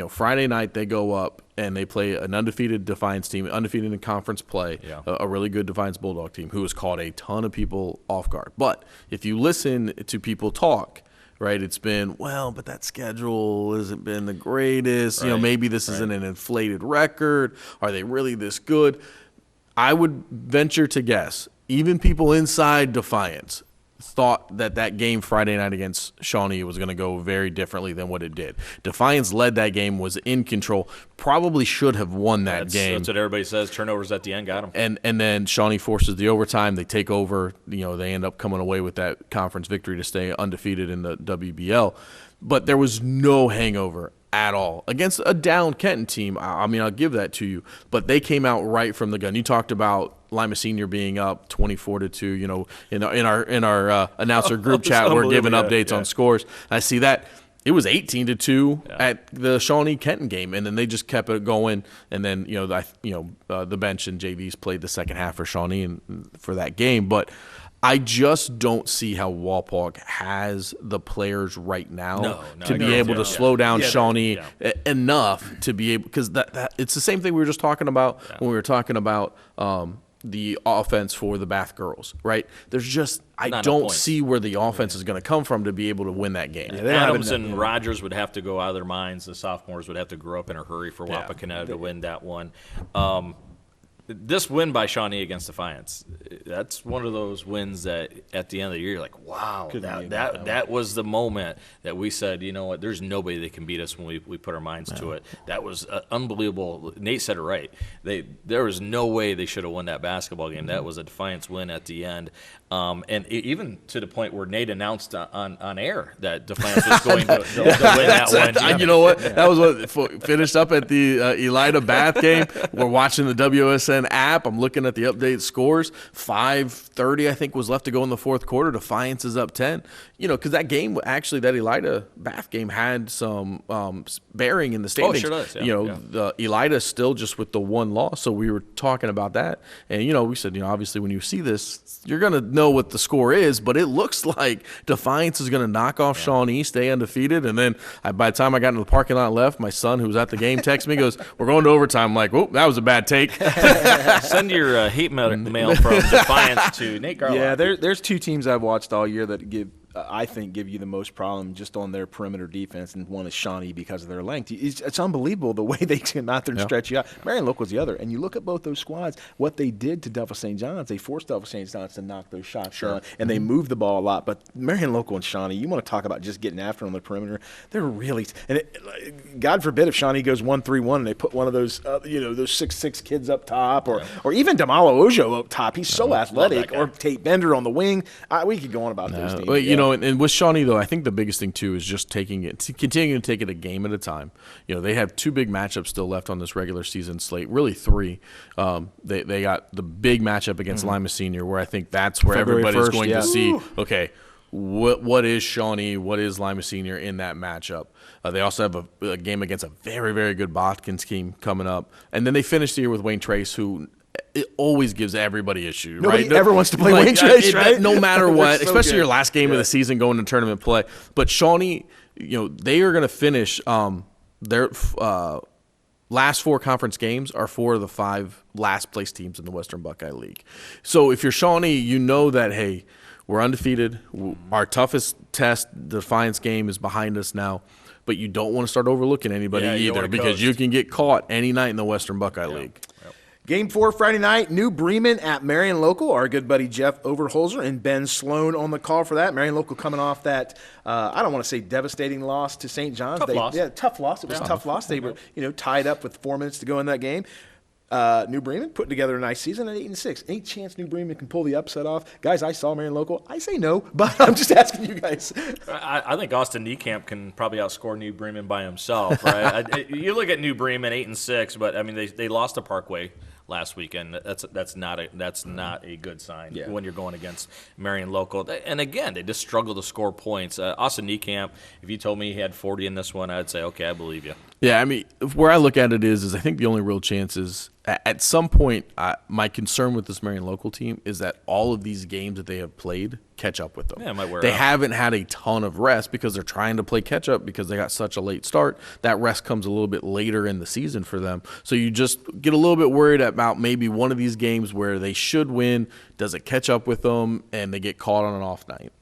Friday night they go up and they play an undefeated Defiance team, undefeated in conference play, a really good Defiance Bulldog team who has caught a ton of people off guard. But if you listen to people talk, right, it's been, but that schedule hasn't been the greatest. Right. Maybe this isn't an inflated record. Are they really this good? I would venture to guess, even people inside Defiance thought that game Friday night against Shawnee was going to go very differently than what it did. Defiance led that game, was in control, probably should have won that game. That's what everybody says. Turnovers at the end got them. And then Shawnee forces the overtime. They take over. They end up coming away with that conference victory to stay undefeated in the WBL. But there was no hangover at all against a down Kenton team. I mean, I'll give that to you. But they came out right from the gun. You talked about Lima Senior being up 24-2. In our announcer group chat, we're giving updates on scores. I see that. It was 18-2 at the Shawnee Kenton game, and then they just kept it going. And then the bench and JVs played the second half for Shawnee for that game. But I just don't see how Walpock has the players right now to be able to slow down Shawnee enough to be able, because that it's the same thing we were just talking about when we were talking about the offense for the Bath girls, right? There's just I don't see where the offense is going to come from to be able to win that game. Adams and Rogers would have to go out of their minds. The sophomores would have to grow up in a hurry for Wapakoneta to win that one. This win by Shawnee against Defiance, that's one of those wins that at the end of the year you're like, wow, that was the moment that we said, you know what, there's nobody that can beat us when we put our minds to it. That was unbelievable. Nate said it right. There was no way they should have won that basketball game. That was a Defiance win at the end. And even to the point where Nate announced on air that Defiance was going to win that one. You know what? That was what finished up at the Elida Bath game. We're watching the WSN app. I'm looking at the updated scores. 5:30, I think, was left to go in the fourth quarter. Defiance is up 10. Because that game, actually, that Elida Bath game had some bearing in the standings. Oh, it sure does. The Elida still just with the one loss. So we were talking about that. And, we said, obviously when you see this, you're going to know what the score is. But it looks like Defiance is going to knock off Shawnee, stay undefeated. And then by the time I got into the parking lot and left, my son, who was at the game, texted me, goes, we're going to overtime. I'm like, oh, that was a bad take. Send your hate mail from Defiance to Nate Garlock. Yeah, there's two teams I've watched all year that I think give you the most problem just on their perimeter defense, and one is Shawnee because of their length. It's unbelievable the way they come out there and stretch you out. Marion Local's the other, and you look at both those squads, what they did to Delphos St. John's, they forced Delphos St. John's to knock those shots down, and they moved the ball a lot. But Marion Local and Shawnee, you want to talk about just getting after on the perimeter, they're really – and God forbid if Shawnee goes 1-3-1 and they put one of those those 6'6" kids up top, or even Damalo Ojo up top. He's so athletic, or Tate Bender on the wing. We could go on about those teams. But, and with Shawnee, though, I think the biggest thing, too, is just continuing to take it a game at a time. They have two big matchups still left on this regular season slate, really three. They got the big matchup against Lima Senior, where I think that's where everybody's going to see, okay, what is Shawnee, what is Lima Senior in that matchup. They also have a game against a very, very good Botkins team coming up. And then they finish the year with Wayne Trace, who it always gives everybody issue. Nobody right? ever wants to play Wayne Trace, right? No matter what, so especially good. your last game of the season going to tournament play. But Shawnee, they are going to finish their last 4 conference games are 4 of the 5 last place teams in the Western Buckeye League. So if you're Shawnee, you know that, hey, we're undefeated. Our toughest test, the Defiance game, is behind us now. But you don't want to start overlooking anybody either, because you can get caught any night in the Western Buckeye League. Game 4 Friday night, New Bremen at Marion Local. Our good buddy Jeff Overholzer and Ben Sloan on the call for that. Marion Local coming off that, I don't want to say devastating loss to St. John's. Tough loss. Yeah, tough loss. It was a tough loss. They were, tied up with 4 minutes to go in that game. New Bremen putting together a nice season at 8-6. Any chance New Bremen can pull the upset off? Guys, I saw Marion Local. I say no, but I'm just asking you guys. I think Austin Niekamp can probably outscore New Bremen by himself, right? You look at New Bremen 8-6, but I mean they lost to Parkway last weekend. That's not a good sign when you're going against Marion Local. And again, they just struggle to score points. Austin Niekamp, if you told me he had 40 in this one, I'd say, okay, I believe you. Yeah, I mean, where I look at it is I think the only real chance is at some point, my concern with this Marion Local team is that all of these games that they have played catch up with them. Yeah, it might wear They out. haven't had a ton of rest because they're trying to play catch up because they got such a late start. That rest comes a little bit later in the season for them. So you just get a little bit worried about maybe one of these games where they should win. Does it catch up with them and they get caught on an off night?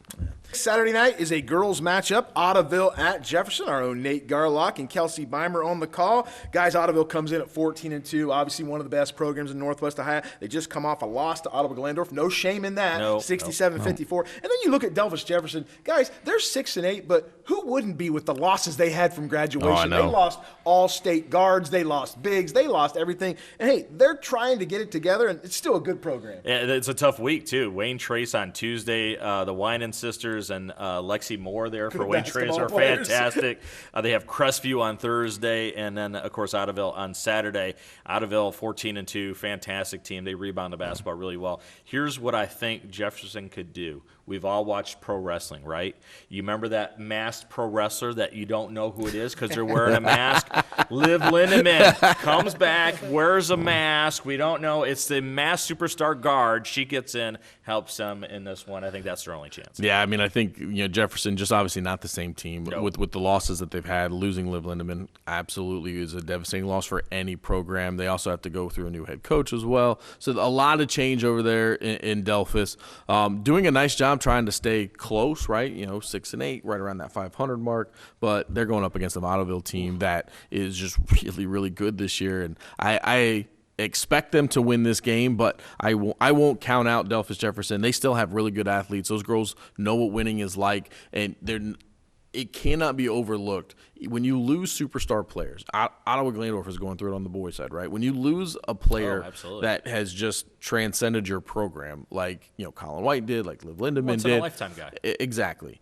Saturday night is a girls matchup. Ottoville at Jefferson. Our own Nate Garlock and Kelsey Beimer on the call. Guys, Ottoville comes in at 14-2. Obviously one of the best programs in Northwest Ohio. They just come off a loss to Ottoville-Glandorf. No shame in that. 67-54. And then you look at Delphus Jefferson. Guys, they're 6-8, but who wouldn't be with the losses they had from graduation? Oh, I know. They lost all state guards. They lost bigs. They lost everything. And hey, they're trying to get it together, and it's still a good program. Yeah, it's a tough week, too. Wayne Trace on Tuesday, the Winan sisters and Lexi Moore there for Good Wayne Trace basketball are players. fantastic. They have Crestview on Thursday, and then, of course, Ottoville on Saturday. Ottoville 14-2, fantastic team. They rebound the basketball really well. Here's what I think Jefferson could do. We've all watched pro wrestling, right? You remember that masked pro wrestler that you don't know who it is because they're wearing a mask? Liv Lindemann comes back, wears a mask. We don't know. It's the masked superstar guard. She gets in, helps them in this one. I think that's their only chance. Yeah, I mean, I think Jefferson just obviously not the same team with the losses that they've had. Losing Liv Lindemann absolutely is a devastating loss for any program. They also have to go through a new head coach as well, so a lot of change over there in Delphus. Doing a nice job trying to stay close, right? 6-8, right around that 500 mark. But they're going up against an Ottoville team that is just really, really good this year, and I expect them to win this game, but I won't count out Delphus Jefferson. They still have really good athletes. Those girls know what winning is like, and it cannot be overlooked. When you lose superstar players, Ottawa-Glandorf is going through it on the boys' side, right? When you lose a player that has just transcended your program, like Colin White did, like Liv Lindemann Once did. in a lifetime guy. Exactly.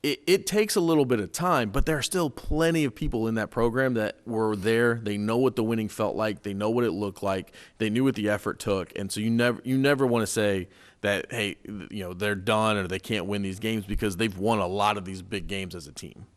It takes a little bit of time, but there are still plenty of people in that program that were there. They know what the winning felt like. They know what it looked like. They knew what the effort took. And so you never want to say that, hey, they're done or they can't win these games, because they've won a lot of these big games as a team.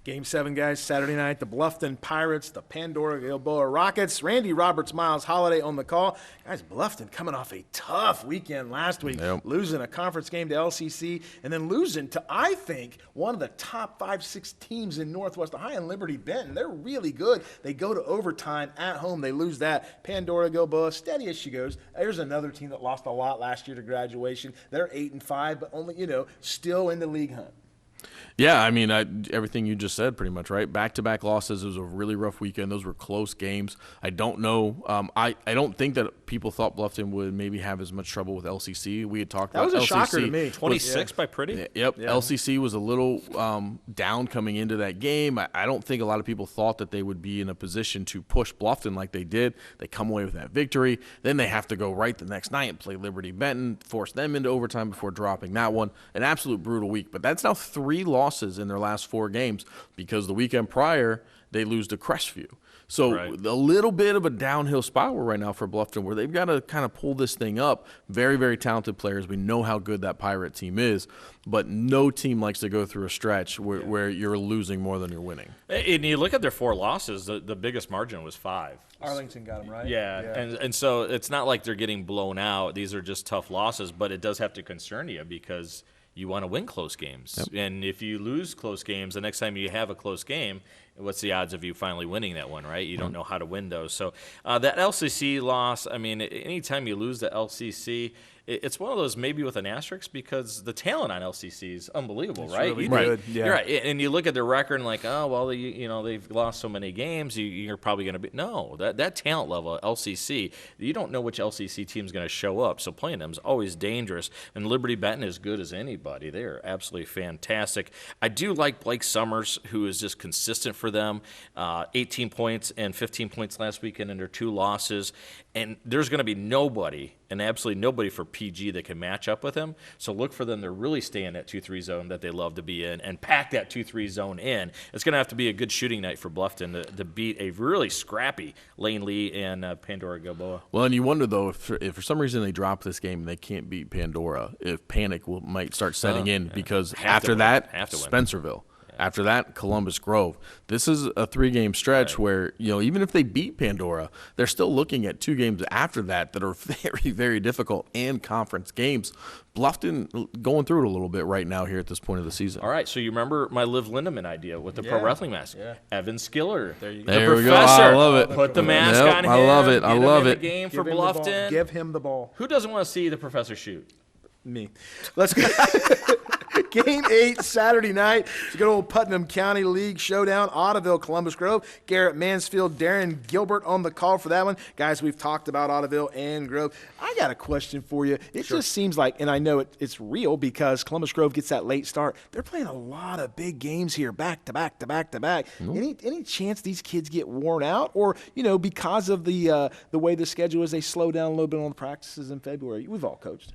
Game 7, guys, Saturday night, the Bluffton Pirates, the Pandora Gilboa Rockets. Randy Roberts, Miles Holiday on the call. Guys, Bluffton coming off a tough weekend last week, losing a conference game to LCC, and then losing to, I think, one of the top 5-6 teams in Northwest Ohio, and Liberty Benton. They're really good. They go to overtime at home. They lose that. Pandora Gilboa, steady as she goes. There's another team that lost a lot last year to graduation. They're 8-5, but only, still in the league hunt. Yeah, I mean, everything you just said pretty much, right? Back-to-back losses. It was a really rough weekend. Those were close games. I don't know. I don't think that people thought Bluffton would maybe have as much trouble with LCC. We had talked about LCC. That was a shocker to me. 26 by Pretty? Yep. Yeah. LCC was a little down coming into that game. I don't think a lot of people thought that they would be in a position to push Bluffton like they did. They come away with that victory. Then they have to go right the next night and play Liberty Benton, force them into overtime before dropping that one. An absolute brutal week. But that's now 3 losses in their last 4 games, because the weekend prior they lose to Crestview. So Right. a little bit of a downhill spiral right now for Bluffton, where they've got to kind of pull this thing up. Very, very talented players. We know how good that Pirate team is, but no team likes to go through a stretch where you're losing more than you're winning. And you look at their 4 losses, the biggest margin was 5. Arlington got him right. Yeah. And so it's not like they're getting blown out. These are just tough losses, but it does have to concern you because you want to win close games. Yep. And if you lose close games, the next time you have a close game, what's the odds of you finally winning that one, right? You don't know how to win those. So that LCC loss, I mean, anytime you lose the LCC, it's one of those maybe with an asterisk because the talent on LCC is unbelievable, right? really good, yeah. You're right. And you look at their record and like, oh, well, they've lost so many games, you're probably going to be – no, that talent level, LCC, you don't know which LCC team is going to show up. So playing them is always dangerous. And Liberty Benton is good as anybody. They are absolutely fantastic. I do like Blake Summers, who is just consistent for them. 18 points and 15 points last weekend in their 2 losses. And there's going to be nobody, and absolutely nobody for PG that can match up with him. So look for them to really stay in that 2-3 zone that they love to be in and pack that 2-3 zone in. It's going to have to be a good shooting night for Bluffton to beat a really scrappy Lane Lee and Pandora Gilboa. Well, and you wonder, though, if for some reason they drop this game and they can't beat Pandora, if panic might start setting in because after that, Spencerville. After that, Columbus Grove. This is a 3-game stretch where, even if they beat Pandora, they're still looking at 2 games after that are very, very difficult and conference games. Bluffton going through it a little bit right now here at this point of the season. All right, so you remember my Liv Lindemann idea with the pro wrestling mask. Yeah. Evan Skiller. There the we professor. go. I love it. Put the mask on him. I love it. I love it. Game Give for him the ball. Bluffton. Give him the ball. Who doesn't want to see the professor shoot? Me. Let's go. Game 8 Saturday night. It's a good old Putnam County League showdown. Ottoville, Columbus Grove. Garrett Mansfield, Darren Gilbert on the call for that one. Guys, we've talked about Ottoville and Grove. I got a question for you. It just seems like, and I know it's real because Columbus Grove gets that late start. They're playing a lot of big games here, back to back to back to back. Any chance these kids get worn out, or because of the way the schedule is, they slow down a little bit on the practices in February? We've all coached.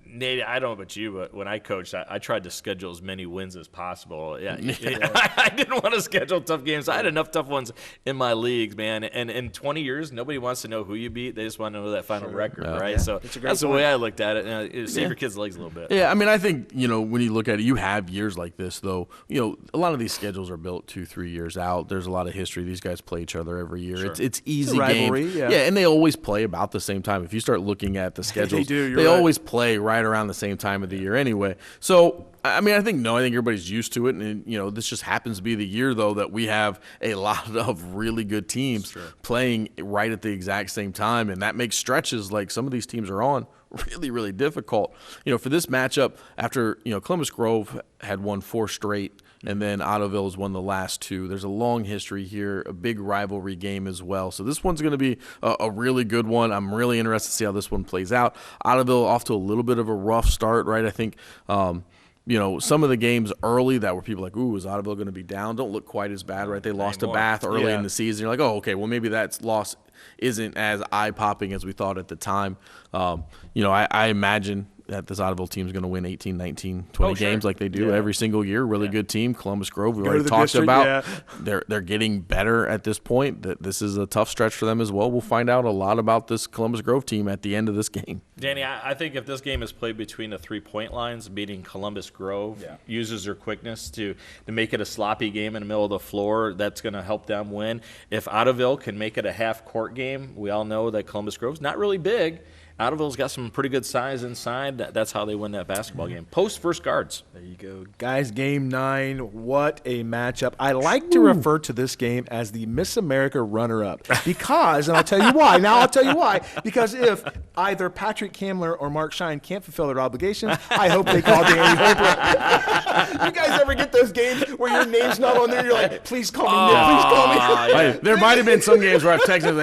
Nate, I don't know about you, but when I coached, I tried to schedule as many wins as possible. I didn't want to schedule tough games. I had enough tough ones in my leagues, man. And in 20 years, nobody wants to know who you beat. They just want to know that final record, right? Yeah. So that's the way I looked at it. Save your kids' legs a little bit. Yeah, I mean, I think, when you look at it, you have years like this, though. A lot of these schedules are built 2-3 years out. There's a lot of history. These guys play each other every year. Sure. It's easy rivalry, games. yeah. And they always play about the same time. If you start looking at the schedules, they always play right around the same time of the year anyway. So, I mean, I think everybody's used to it. And, this just happens to be the year, though, that we have a lot of really good teams playing right at the exact same time. And that makes stretches like some of these teams are on really, really difficult. For this matchup, after, Columbus Grove had won 4 straight, and then Ottoville has won the last 2. There's a long history here, a big rivalry game as well. So this one's going to be a really good one. I'm really interested to see how this one plays out. Ottoville off to a little bit of a rough start, right? I think, some of the games early that were people like, ooh, is Ottoville going to be down? Don't look quite as bad, right? They lost to Bath early in the season. You're like, oh, okay, well, maybe that loss isn't as eye-popping as we thought at the time. I imagine that this Ottoville team is going to win 18, 19, 20 games like they do every single year. Really good team. Columbus Grove, we already talked about. They're getting better at this point. This is a tough stretch for them as well. We'll find out a lot about this Columbus Grove team at the end of this game. Danny, I think if this game is played between the 3-point lines, meaning Columbus Grove uses their quickness to make it a sloppy game in the middle of the floor, that's going to help them win. If Ottoville can make it a half-court game, we all know that Columbus Grove's not really big. Ottoville's got some pretty good size inside. That's how they win that basketball game. Post first guards. There you go. Guys, Game 9, what a matchup. I like to refer to this game as the Miss America runner-up because, and I'll tell you why. Now I'll tell you why. Because if either Patrick Kamler or Mark Shine can't fulfill their obligations, I hope they call Danny Hopper. You guys ever get those games where your name's not on there? You're like, please call me Nick, please call me. Hey, there might have been some games where I've texted them,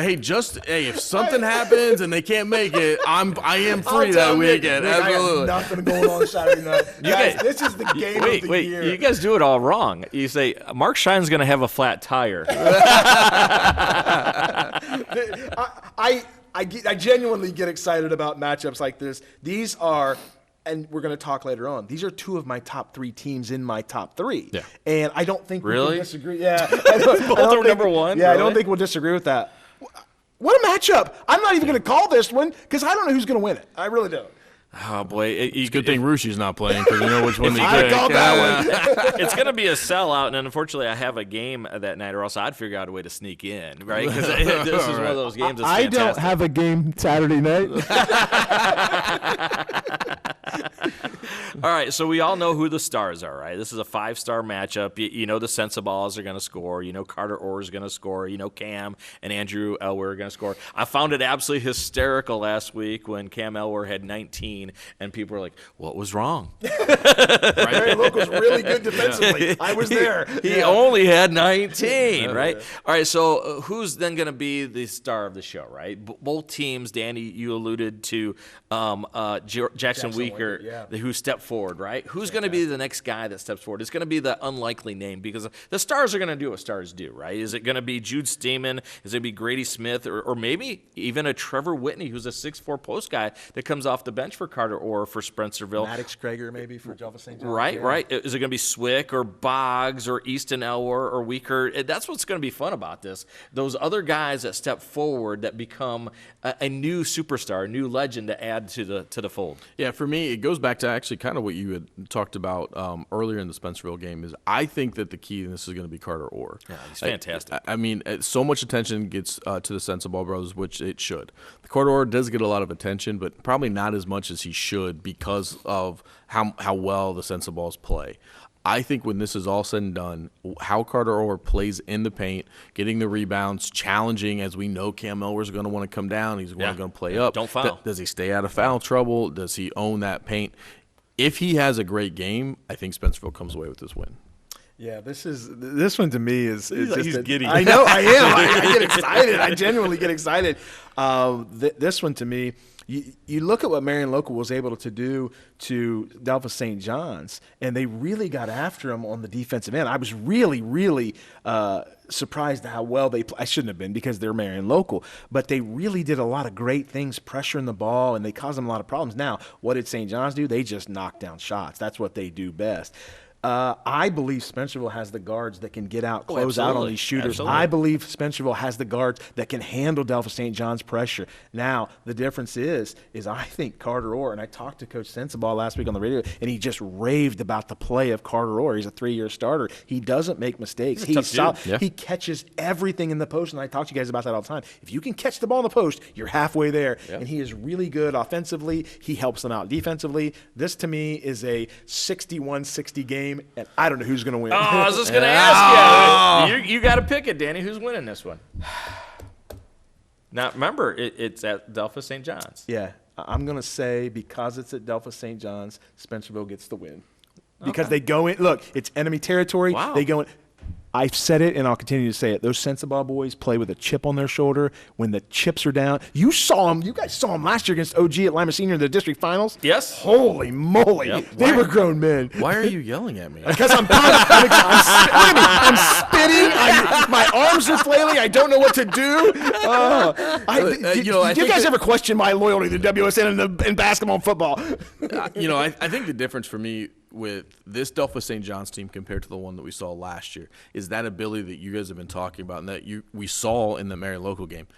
hey, if something happens and they can't make it, I am free that weekend. Nick, absolutely. I got nothing going on Saturday night. Guys, this is the game of the year. You guys do it all wrong. You say, Mark Shine's going to have a flat tire. I genuinely get excited about matchups like this. These are and we're going to talk later on, these are two of my top 3 teams in my top 3. Yeah. And I don't think we Really? can disagree. Yeah. I don't are think- number one? Yeah, I don't Really? think we'll disagree with that. What a matchup. I'm not even going to call this one because I don't know who's going to win it. I really don't. Oh boy, It's a good thing Rushi's not playing because you know which one to I'd pick. call that one. It's going to be a sellout, and unfortunately, I have a game that night, or else I'd figure out a way to sneak in, right? Because this is one of those games that's I don't fantastic. have a game Saturday night. All right, so we all know who the stars are, right? This is a 5-star matchup. You know the Sensaballs are going to score. You know Carter Orr is going to score. You know Cam and Andrew Elwer are going to score. I found it absolutely hysterical last week when Cam Elwer had 19, and people were like, what was wrong? Barry Local's really good defensively. I was there. He only had 19, right? All right, so who's then going to be the star of the show, right? Both teams, Danny, you alluded to Jackson Weaker, yeah. who stepped forward, right? Who's going to be the next guy that steps forward? It's going to be the unlikely name because the stars are going to do what stars do, right? Is it going to be Jude Steeman? Is it going to be Grady Smith? Or maybe even a Trevor Whitney, who's a 6'4" post guy that comes off the bench for Carter Orr for Spencerville? Maddox Krager maybe for Delphos St. John. Right, Yeah. right. Is it going to be Swick or Boggs or Easton Elwer or Weaker? That's what's going to be fun about this. Those other guys that step forward that become a new superstar, a new legend to add to the fold. Yeah, for me, it goes back to actually kind of what you had talked about earlier in the Spencerville game. Is I think that the key in this is going to be Carter Orr. Yeah, he's fantastic. I mean, so much attention gets to the Sensabaugh brothers, which it should. The Carter Orr does get a lot of attention, but probably not as much as he should because of how well the Sensaballs play. I think when this is all said and done, how Carter Orr plays in the paint, getting the rebounds, challenging, as we know Cam Elwer's going to want to come down. He's going to play up. Don't foul. Does he stay out of foul trouble? Does he own that paint? If he has a great game, I think Spencerville comes away with this win. Yeah, this one to me is He's just giddy. I know, I am. I get excited. I genuinely get excited. This one to me, you look at what Marion Local was able to do to Delphos St. John's, and they really got after him on the defensive end. I was really, really surprised at how well they I shouldn't have been because they're Marion Local, but they really did a lot of great things, pressuring the ball, and they caused them a lot of problems. Now, what did St. John's do? They just knocked down shots. That's what they do best. I believe Spencerville has the guards that can get out, close out on these shooters. Absolutely. I believe Spencerville has the guards that can handle Delphos St. John's pressure. Now, the difference is I think Carter Orr, and I talked to Coach Sensabaugh last week on the radio, and he just raved about the play of Carter Orr. He's a 3-year starter. He doesn't make mistakes. He's a tough solid. dude. Yeah. He catches everything in the post, and I talk to you guys about that all the time. If you can catch the ball in the post, you're halfway there, and he is really good offensively. He helps them out defensively. This, to me, is a 61-60 game, and I don't know who's going to win. Oh, I was just going to ask you. You got to pick it, Danny. Who's winning this one? Now, remember, it's at Delphos St. John's. Yeah, I'm going to say because it's at Delphos St. John's, Spencerville gets the win. Because they go in, look, it's enemy territory. Wow. They go in. I've said it, and I'll continue to say it. Those Sensabaugh boys play with a chip on their shoulder. When the chips are down, you guys saw them last year against OG at Lima Senior in the district finals. Yes. Holy moly. Yep. They were grown men. Why are you yelling at me? Because I'm pumped. I'm spitting. My arms are flailing. I don't know what to do. Did you guys ever question my loyalty to WSN in basketball and football? I think the difference for me with this Delphos St. John's team compared to the one that we saw last year is that ability that you guys have been talking about and that we saw in the Marion Local game.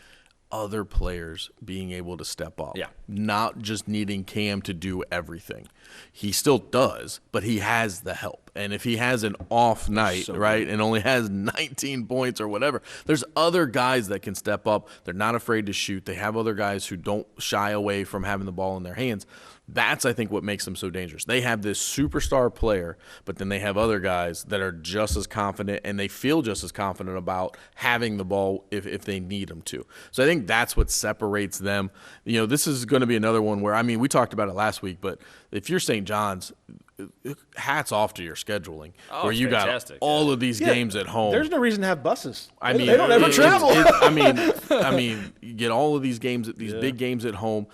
Other players being able to step up. Yeah. Not just needing Cam to do everything. He still does, but he has the help. And if he has an off night, right, and only has 19 points or whatever, there's other guys that can step up. They're not afraid to shoot. They have other guys who don't shy away from having the ball in their hands. That's, I think, what makes them so dangerous. They have this superstar player, but then they have other guys that are just as confident, and they feel just as confident about having the ball if they need them to. So I think that's what separates them. This is going to be another one where, we talked about it last week, but if you're St. John's, hats off to your scheduling, where you fantastic. got all of these games at home. There's no reason to have buses. They don't ever travel. You get all of these games, these big games at home.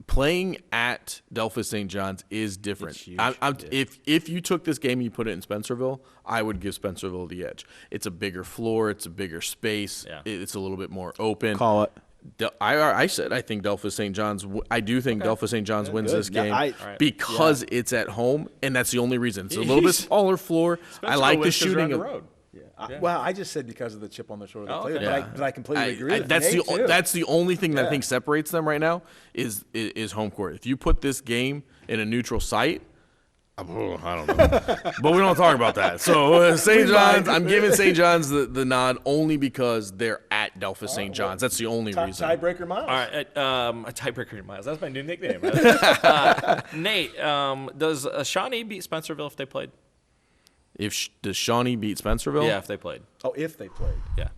Playing at Delphos St. John's is different. If you took this game and you put it in Spencerville, I would give Spencerville the edge. It's a bigger floor. It's a bigger space. Yeah. It's a little bit more open. Call it. I said I think Delphus St. John's. I do think Delphus St. John's wins good. this game Yeah, because it's at home, and that's the only reason. It's a little bit smaller floor. I like the shooting. The road. Well, I just said because of the chip on the shoulder. But I completely agree. With that's the only thing that I think separates them right now is home court. If you put this game in a neutral site, I don't know, but we don't talk about that. So St. John's, I'm giving St. John's the nod only because they're at Delphus St. John's. That's the only reason. Tiebreaker Miles. All right, a tiebreaker Miles. That's my new nickname. Nate, does Shawnee beat Spencerville if they played? Does Shawnee beat Spencerville? Yeah, if they played. Oh, if they played. Yeah.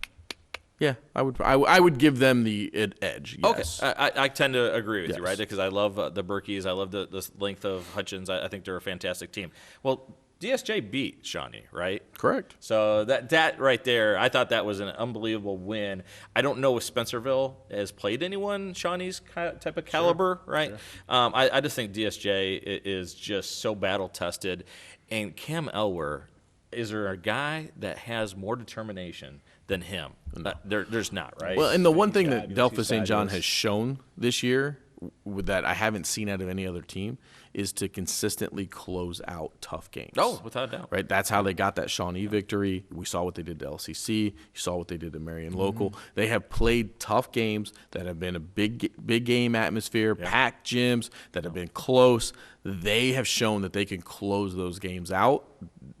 Yeah, I would give them the edge. Yes. Okay, I tend to agree with you, right? Because I love the Berkeys. I love the length of Hutchins. I think they're a fantastic team. Well, DSJ beat Shawnee, right? Correct. So that right there, I thought that was an unbelievable win. I don't know if Spencerville has played anyone Shawnee's type of caliber, right? Sure. I just think DSJ is just so battle-tested. And Cam Elwer, is there a guy that has more determination than him? No. There's not, right? Well, and the one thing that Delphus St. John has shown this year that I haven't seen out of any other team is to consistently close out tough games. Oh, without a doubt. Right? That's how they got that Shawnee victory. We saw what they did to LCC. You saw what they did to Marion Local. They have played tough games that have been a big game atmosphere, packed gyms that have been close. They have shown that they can close those games out.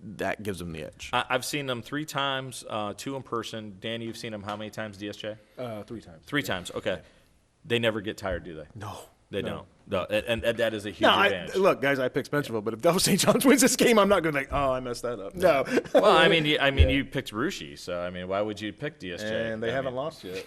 That gives them the edge. I've seen them 3 times, 2 in person. Danny, you've seen them how many times, DSJ? 3 times. 3 times, okay. Yeah. They never get tired, do they? No. They don't. No, and that is a huge advantage. Look, guys, I picked Spencerville, but if Delphus St. John's wins this game, I'm not going to think, I messed that up. No. Well, I mean, you picked Rushi, so I mean, why would you pick DSJ? And they haven't lost yet.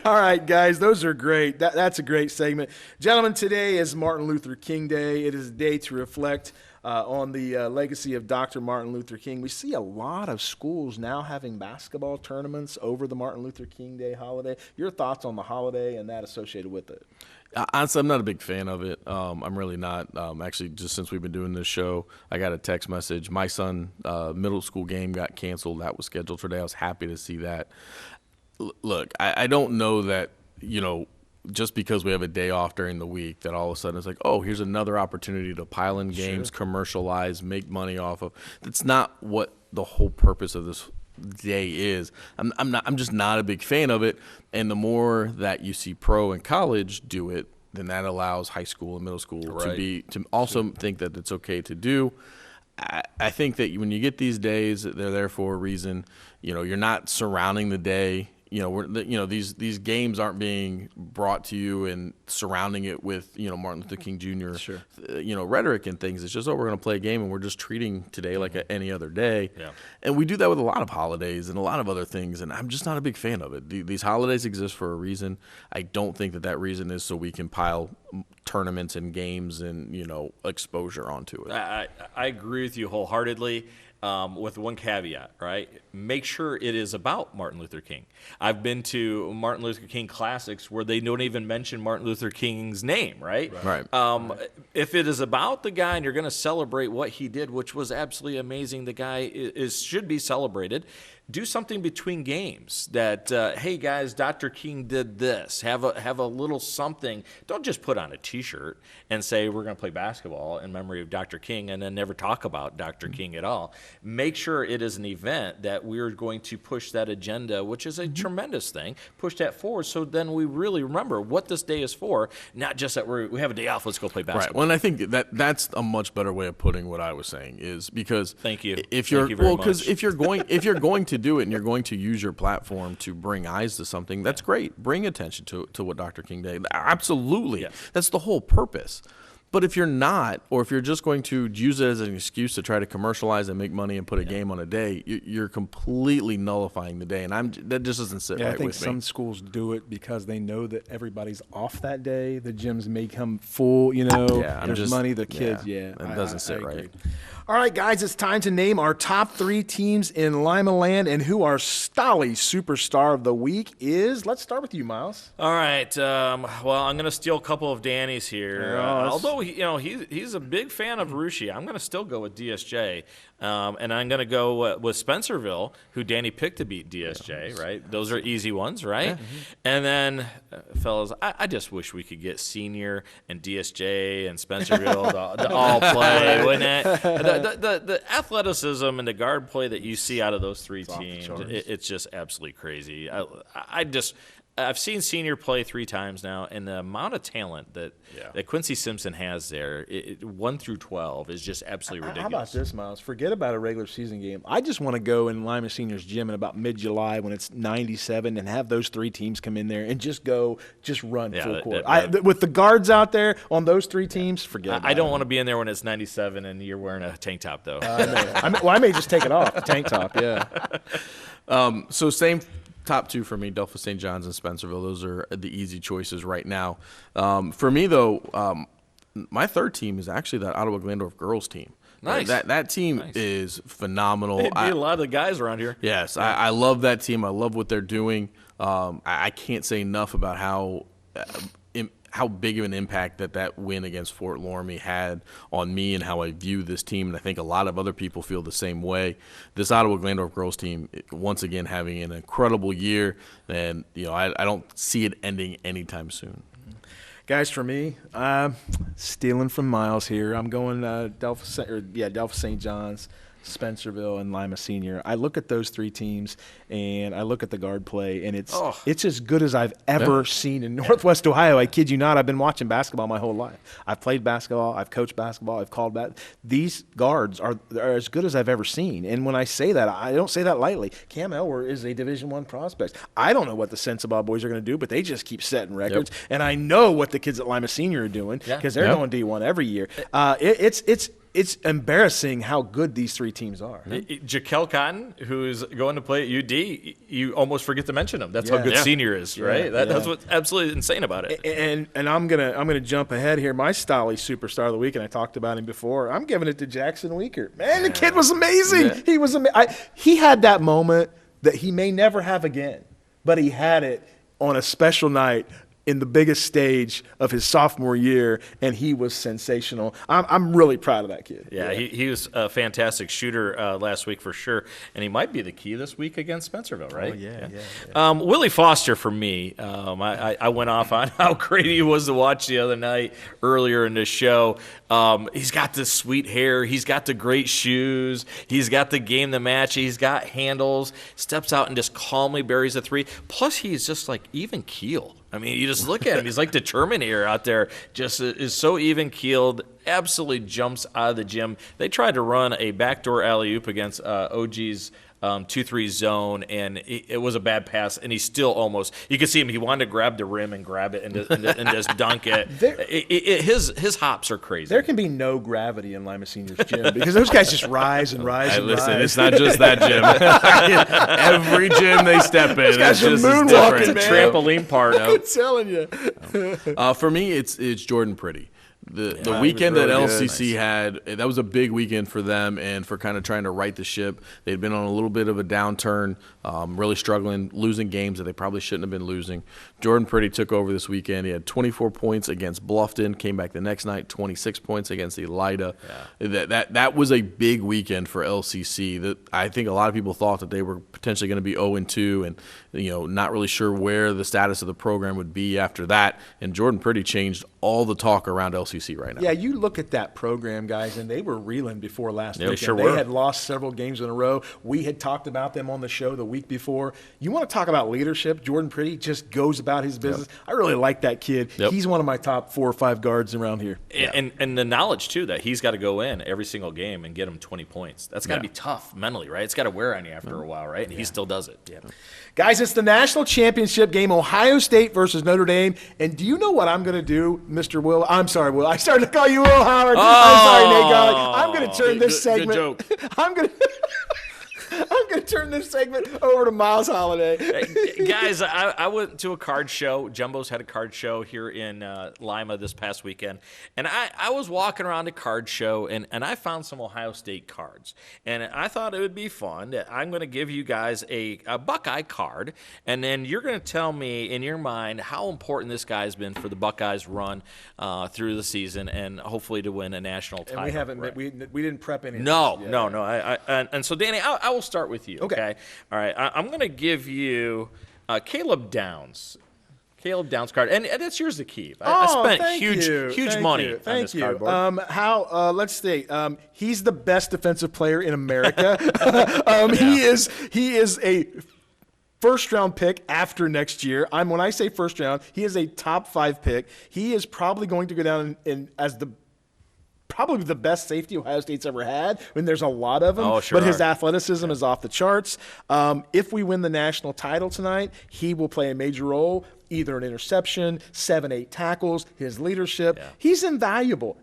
All right, guys, those are great. That's a great segment, gentlemen. Today is Martin Luther King Day. It is a day to reflect on the legacy of Dr. Martin Luther King. We see a lot of schools now having basketball tournaments over the Martin Luther King Day holiday. Your thoughts on the holiday and that associated with it? Honestly, I'm not a big fan of it. I'm really not. Actually, just since we've been doing this show, I got a text message. My son middle school game got canceled. That was scheduled for today. I was happy to see that. Look, I don't know that, just because we have a day off during the week that all of a sudden it's like, oh, here's another opportunity to pile in games, commercialize, make money off of. That's not what the whole purpose of this day is. I'm just not a big fan of it. And the more that you see pro and college do it, then that allows high school and middle school to also think that it's okay to do. I think that when you get these days, they're there for a reason. You're not surrounding the day. These games aren't being brought to you and surrounding it with, Martin Luther King Jr. Rhetoric and things. It's just, we're going to play a game and we're just treating today like any other day. Yeah. And we do that with a lot of holidays and a lot of other things, and I'm just not a big fan of it. These holidays exist for a reason. I don't think that reason is so we can pile tournaments and games and, exposure onto it. I agree with you wholeheartedly. With one caveat, right? Make sure it is about Martin Luther King. I've been to Martin Luther King classics where they don't even mention Martin Luther King's name, right? Right. If it is about the guy and you're going to celebrate what he did, which was absolutely amazing, the guy should be celebrated. Do something between games that, hey guys, Dr. King did this. Have a little something. Don't just put on a T-shirt and say we're going to play basketball in memory of Dr. King and then never talk about Dr. King at all. Make sure it is an event that we're going to push that agenda, which is a tremendous thing. Push that forward so then we really remember what this day is for, not just that we have a day off. Let's go play basketball. Right. Well, and I think that's a much better way of putting what I was saying is because thank you. If you're because if you're going to do it and you're going to use your platform to bring eyes to something, that's great. Bring attention to what Dr. King did. Absolutely. Yes. That's the whole purpose. But if you're not, or if you're just going to use it as an excuse to try to commercialize and make money and put a game on a day, you're completely nullifying the day. And that just doesn't sit right with me. I think some schools do it because they know that everybody's off that day. The gyms may come full, there's money, the kids, It doesn't sit right. All right, guys, it's time to name our top 3 teams in Lima Land and who our Stolly Superstar of the Week is. Let's start with you, Miles. All right. Well, I'm going to steal a couple of Danny's here. Although he's a big fan of Rushi, I'm going to still go with DSJ. And I'm going to go with Spencerville, who Danny picked to beat DSJ, right? Those are easy ones, right? Yeah. And then, fellas, I just wish we could get Senior and DSJ and Spencerville to all play, wouldn't it? The athleticism and the guard play that you see out of those 3 teams, it's just absolutely crazy. I've seen Senior play 3 times now, and the amount of talent that Quincy Simpson has there, 1 through 12, is just absolutely ridiculous. How about this, Miles? Forget about a regular season game. I just want to go in Lima Senior's gym in about mid-July when it's 97 and have those 3 teams come in there and just run full court. With the guards out there on those 3 teams, forget about it. I don't want to be in there when it's 97 and you're wearing a tank top, though. I may just take it off, the tank top, yeah. So same top 2 for me, Delphos St. John's and Spencerville. Those are the easy choices right now. For me, though, my 3rd team is actually that Ottawa-Glandorf girls team. Nice. That team is phenomenal. They beat a lot of the guys around here. Yes, I love that team. I love what they're doing. I can't say enough about how big of an impact that win against Fort Loramie had on me and how I view this team, and I think a lot of other people feel the same way. This Ottawa-Glandorf girls team, once again, having an incredible year, and I don't see it ending anytime soon. Guys, for me, stealing from Miles here, I'm going Delphos St. John's, Spencerville, and Lima Senior. I look at those 3 teams, and I look at the guard play, and it's as good as I've ever seen in Northwest Ohio. I kid you not. I've been watching basketball my whole life. I've played basketball. I've coached basketball. I've called These guards are as good as I've ever seen. And when I say that, I don't say that lightly. Cam Elwer is a Division I prospect. I don't know what the Sensabaugh boys are going to do, but they just keep setting records. Yep. And I know what the kids at Lima Senior are doing because they're going D1 every year. It's embarrassing how good these 3 teams are. Jaquel Cotton, who's going to play at UD, you almost forget to mention him. That's how good Senior is, right? That's what's absolutely insane about it. And I'm gonna jump ahead here. My Stolly Superstar of the Week, and I talked about him before. I'm giving it to Jackson Weaker. Man, the kid was amazing. Yeah. He was he had that moment that he may never have again, but he had it on a special night in the biggest stage of his sophomore year, and he was sensational. I'm really proud of that kid. Yeah. He was a fantastic shooter last week for sure, and he might be the key this week against Spencerville, right? Oh, yeah. Willie Foster for me, I went off on how great he was to watch the other night earlier in the show. He's got the sweet hair. He's got the great shoes. He's got the game to match. He's got handles, steps out and just calmly buries a 3. Plus, he's just like even keeled. I mean, you just look at him. He's like the Terminator out there, just is so even-keeled, absolutely jumps out of the gym. They tried to run a backdoor alley-oop against OG's 2-3 zone, and it was a bad pass, and he still almost – you could see him. He wanted to grab the rim and grab it and just dunk it. His hops are crazy. There can be no gravity in Lima Senior's gym because those guys just rise and rise and listen, rise. It's not just that gym. Every gym they step in, guys it's just moonwalking, different. Trampoline park. I'm telling you. For me, it's Jordan Pretty. The weekend that LCC had, that was a big weekend for them and for kind of trying to right the ship. They'd been on a little bit of a downturn, really struggling, losing games that they probably shouldn't have been losing. Jordan Pretty took over this weekend. He had 24 points against Bluffton, came back the next night, 26 points against Elida. Yeah. That was a big weekend for LCC. That I think a lot of people thought that they were potentially going to be 0-2 and not really sure where the status of the program would be after that. And Jordan Pretty changed all the talk around LCC right now. Yeah, you look at that program, guys, and they were reeling before last weekend. Sure they were. had lost several games in a row. We had talked about them on the show the week before. You want to talk about leadership? Jordan Pretty just goes about his business. Yep. I really like that kid. Yep. He's one of my top 4 or 5 guards around here. And the knowledge, too, that he's got to go in every single game and get him 20 points. That's got to be tough mentally, right? It's got to wear on you after a while, right? And he still does it. Yeah. Guys, it's the national championship game, Ohio State versus Notre Dame. And do you know what I'm going to do, Mr. Will? I'm sorry, Will. I started to call you Will Howard. I'm sorry, Nate Gollick. I'm going to turn this segment. Good joke. I'm going going to turn this segment over to Miles Holiday. Guys, I went to a card show. Jumbo's had a card show here in Lima this past weekend. And I was walking around a card show, and I found some Ohio State cards. And I thought it would be fun. I'm going to give you guys a Buckeye card, and then you're going to tell me in your mind how important this guy's been for the Buckeyes' run through the season and hopefully to win a national title. And we haven't. Right. We didn't prep any. No. of this yet. And so, Danny, I will start with you. Okay. All right. I'm going to give you Caleb Downs. Caleb Downs card, and that's yours to keep. I spent huge money on this cardboard. Let's see. He's the best defensive player in America. He is a first-round pick after next year. When I say first round, he is a top 5 pick. He is probably going to go down as probably the best safety Ohio State's ever had. I mean, there's a lot of them, but his athleticism is off the charts. If we win the national title tonight, he will play a major role. Either an interception, 7-8 tackles, his leadership. Yeah. He's invaluable.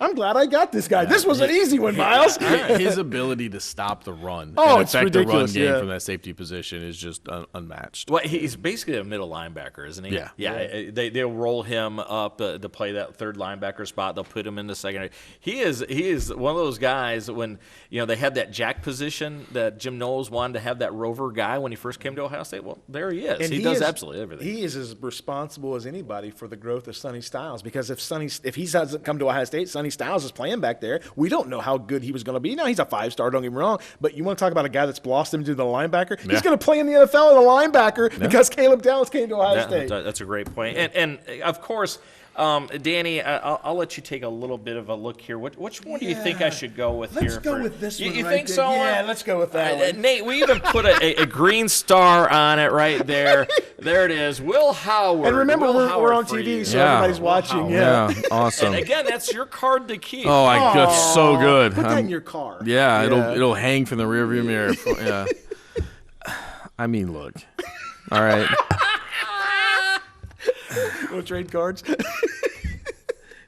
I'm glad I got this guy. This was an easy one, Miles. His ability to stop the run and affect ridiculous, the run game from that safety position is just unmatched. Well, he's basically a middle linebacker, isn't he? Yeah. They'll roll him up to play that third linebacker spot. They'll put him in the secondary. He is one of those guys when they had that jack position that Jim Knowles wanted to have that rover guy when he first came to Ohio State. Well, there he is. And he does absolutely everything. He is as responsible as anybody for the growth of Sonny Styles, because if he doesn't come to Ohio State, Sonny Styles is playing back there. We don't know how good he was going to be. Now he's a 5-star, don't get me wrong, but you want to talk about a guy that's blossomed into the linebacker? Yeah. He's going to play in the NFL as a linebacker because Caleb Downs came to Ohio State. That's a great point. And of course, Danny, I'll let you take a little bit of a look here. Which one do you think I should go with here? Let's go with this one. You right think there. so? Yeah, let's go with that one. Nate, we even put a green star on it right there. There it is. Will Howard. And remember, we're on TV, so everybody's watching. Yeah, awesome. And again, that's your card to keep. Oh, that's so good. Put that in your car. Yeah, it'll hang from the rearview mirror. Yeah. I mean, look. All right. We'll trade cards.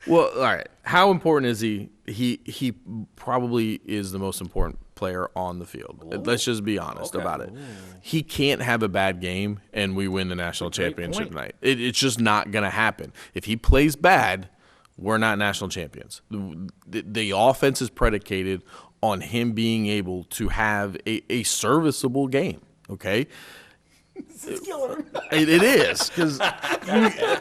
Well, all right. How important is he? He probably is the most important player on the field. Ooh. Let's just be honest about it. Ooh. He can't have a bad game and we win the national championship tonight. It's just not going to happen. If he plays bad, we're not national champions. The offense is predicated on him being able to have a serviceable game, okay? It is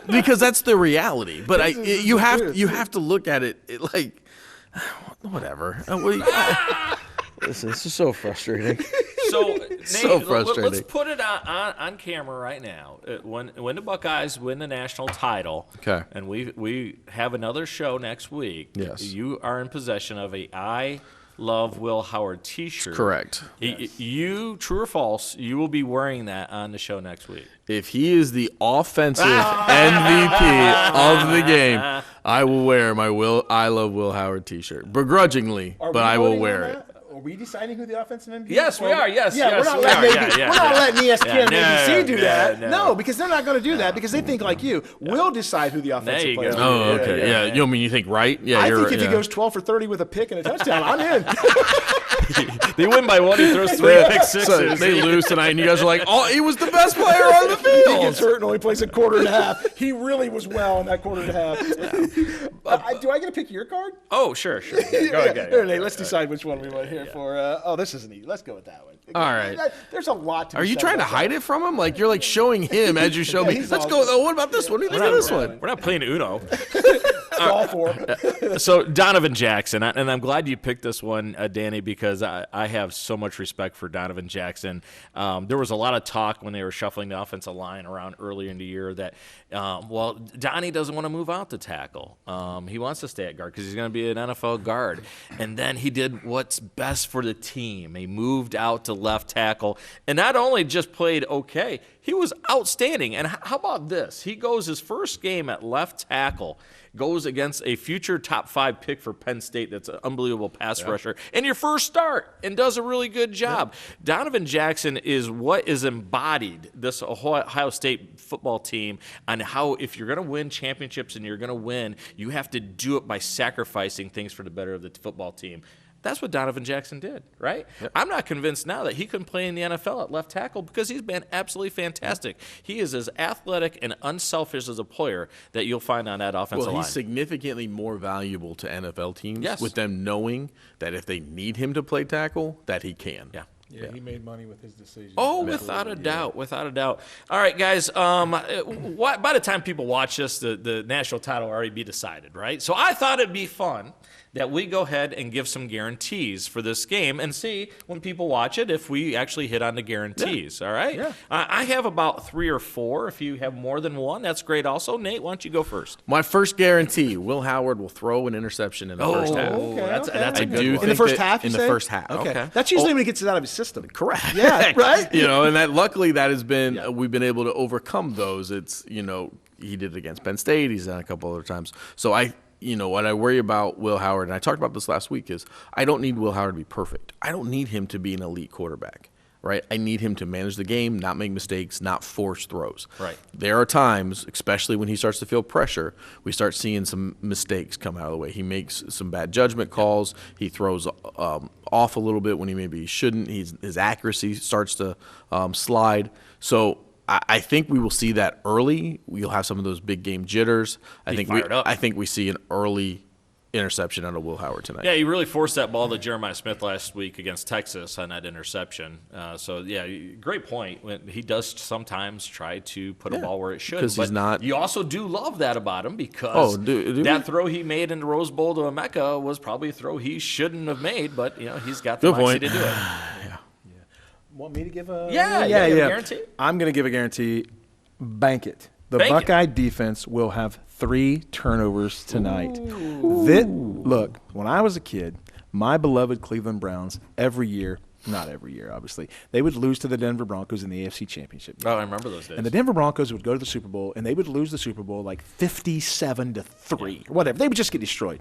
because that's the reality. But you have to look at it like whatever. Listen, this is so frustrating. So Nate, so frustrating. Let's put it on camera right now. When the Buckeyes win the national title, okay, and we have another show next week. Yes, you are in possession of a I Love Will Howard T-shirt. Correct. You, true or false, you will be wearing that on the show next week. If he is the offensive MVP of the game, I will wear my I Love Will Howard T-shirt. Begrudgingly, but I will wear it. Are we deciding who the offensive MVP is? Yes, we are. Yes, we're not letting ESPN and ABC do that. No, because they're not going to do that because they think like you. We'll decide who the offensive player is. Oh, okay. Yeah. You mean you think right? Yeah, I think if he goes 12 for 30 with a pick and a touchdown, I'm in. They win by one. He throws 3 pick sixes. So they lose tonight, and you guys are like, "Oh, he was the best player on the field." He gets hurt and only plays a quarter and a half. He really was well in that quarter and a half. Do I get to pick your card? Oh, sure. Go ahead. Nate, let's decide which one we want here for. This isn't easy. Let's go with that one. All right. There's a lot to. Are you trying to hide it from him? Like you're like showing him as you show me. Let's go. Oh, what about this one? What do you think of this one? We're not playing Uno. All four. So Donovan Jackson, and I'm glad you picked this one, Danny, because I have so much respect for Donovan Jackson. There was a lot of talk when they were shuffling the offensive line around earlier in the year that, Donnie doesn't want to move out to tackle. He wants to stay at guard because he's going to be an NFL guard. And then he did what's best for the team. He moved out to left tackle and not only just played okay, he was outstanding. And how about this? He goes his first game at left tackle, goes against a future top 5 pick for Penn State that's an unbelievable pass rusher, and your first start, and does a really good job. Yeah. Donovan Jackson is what is embodied, this Ohio State football team, on how if you're going to win championships and you're going to win, you have to do it by sacrificing things for the better of the football team. That's what Donovan Jackson did, right? Yep. I'm not convinced now that he can play in the NFL at left tackle because he's been absolutely fantastic. He is as athletic and unselfish as a player that you'll find on that offensive line. Well, he's significantly more valuable to NFL teams with them knowing that if they need him to play tackle, that he can. Yeah, he made money with his decision. Oh, without a doubt. All right, guys. By the time people watch this, the national title will already be decided, right? So I thought it'd be fun that we go ahead and give some guarantees for this game and see when people watch it if we actually hit on the guarantees. All right? Yeah. I have about 3 or 4. If you have more than one, that's great also. Nate, why don't you go first? My first guarantee, Will Howard will throw an interception in the first half. That's a good one. In the first half, in the first half. Okay. That's usually when he gets it out of his system. Correct. Yeah, right? And that luckily that has been we've been able to overcome those. It's he did it against Penn State. He's done it a couple other times. So what I worry about Will Howard, and I talked about this last week, is I don't need Will Howard to be perfect. I don't need him to be an elite quarterback, right? I need him to manage the game, not make mistakes, not force throws. Right. There are times, especially when he starts to feel pressure, we start seeing some mistakes come out of the way. He makes some bad judgment calls. He throws off a little bit when he maybe shouldn't. His accuracy starts to slide. So I think we will see that early. We'll have some of those big game jitters. I think we see an early interception out of Will Howard tonight. Yeah, he really forced that ball to Jeremiah Smith last week against Texas on that interception. Great point. He does sometimes try to put a ball where it should. Because he's not. You also do love that about him because that throw he made in the Rose Bowl to Emeka was probably a throw he shouldn't have made, but he's got the moxie to do it. Want me to give a guarantee? I'm going to give a guarantee. Bank it. The Bank Buckeye defense will have 3 turnovers tonight. Look, when I was a kid, my beloved Cleveland Browns not every year, obviously, they would lose to the Denver Broncos in the AFC Championship. Oh, I remember those days. And the Denver Broncos would go to the Super Bowl, and they would lose the Super Bowl like 57-3 or whatever. They would just get destroyed.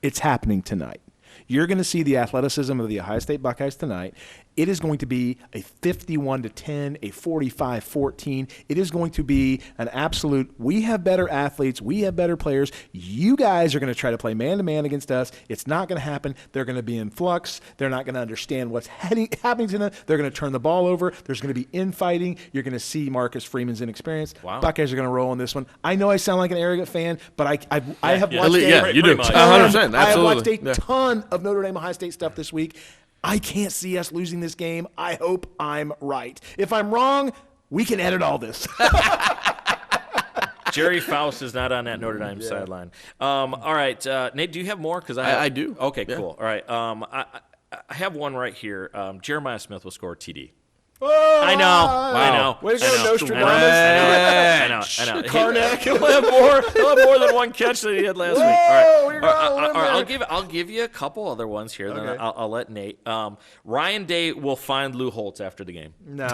It's happening tonight. You're going to see the athleticism of the Ohio State Buckeyes tonight. It is going to be a 51-10, a 45-14. It is going to be an absolute, we have better athletes, we have better players. You guys are going to try to play man-to-man against us. It's not going to happen. They're going to be in flux. They're not going to understand what's happening to them. They're going to turn the ball over. There's going to be infighting. You're going to see Marcus Freeman's inexperience. Wow. Buckeyes are going to roll on this one. I know I sound like an arrogant fan, but I have watched you do. 100%. Absolutely. I have watched a ton of Notre Dame Ohio State stuff this week. I can't see us losing this game. I hope I'm right. If I'm wrong, we can edit all this. Jerry Faust is not on that Notre Dame sideline. All right, Nate, do you have more? Because I do. Okay, cool. All right, I have one right here. Jeremiah Smith will score a TD. Oh, I know. Way to go, Nostradamus. I know. Karnak. He'll have more than one catch that he had last week. All right. I'll give you a couple other ones here. Then I'll let Nate. Ryan Day will find Lou Holtz after the game. No.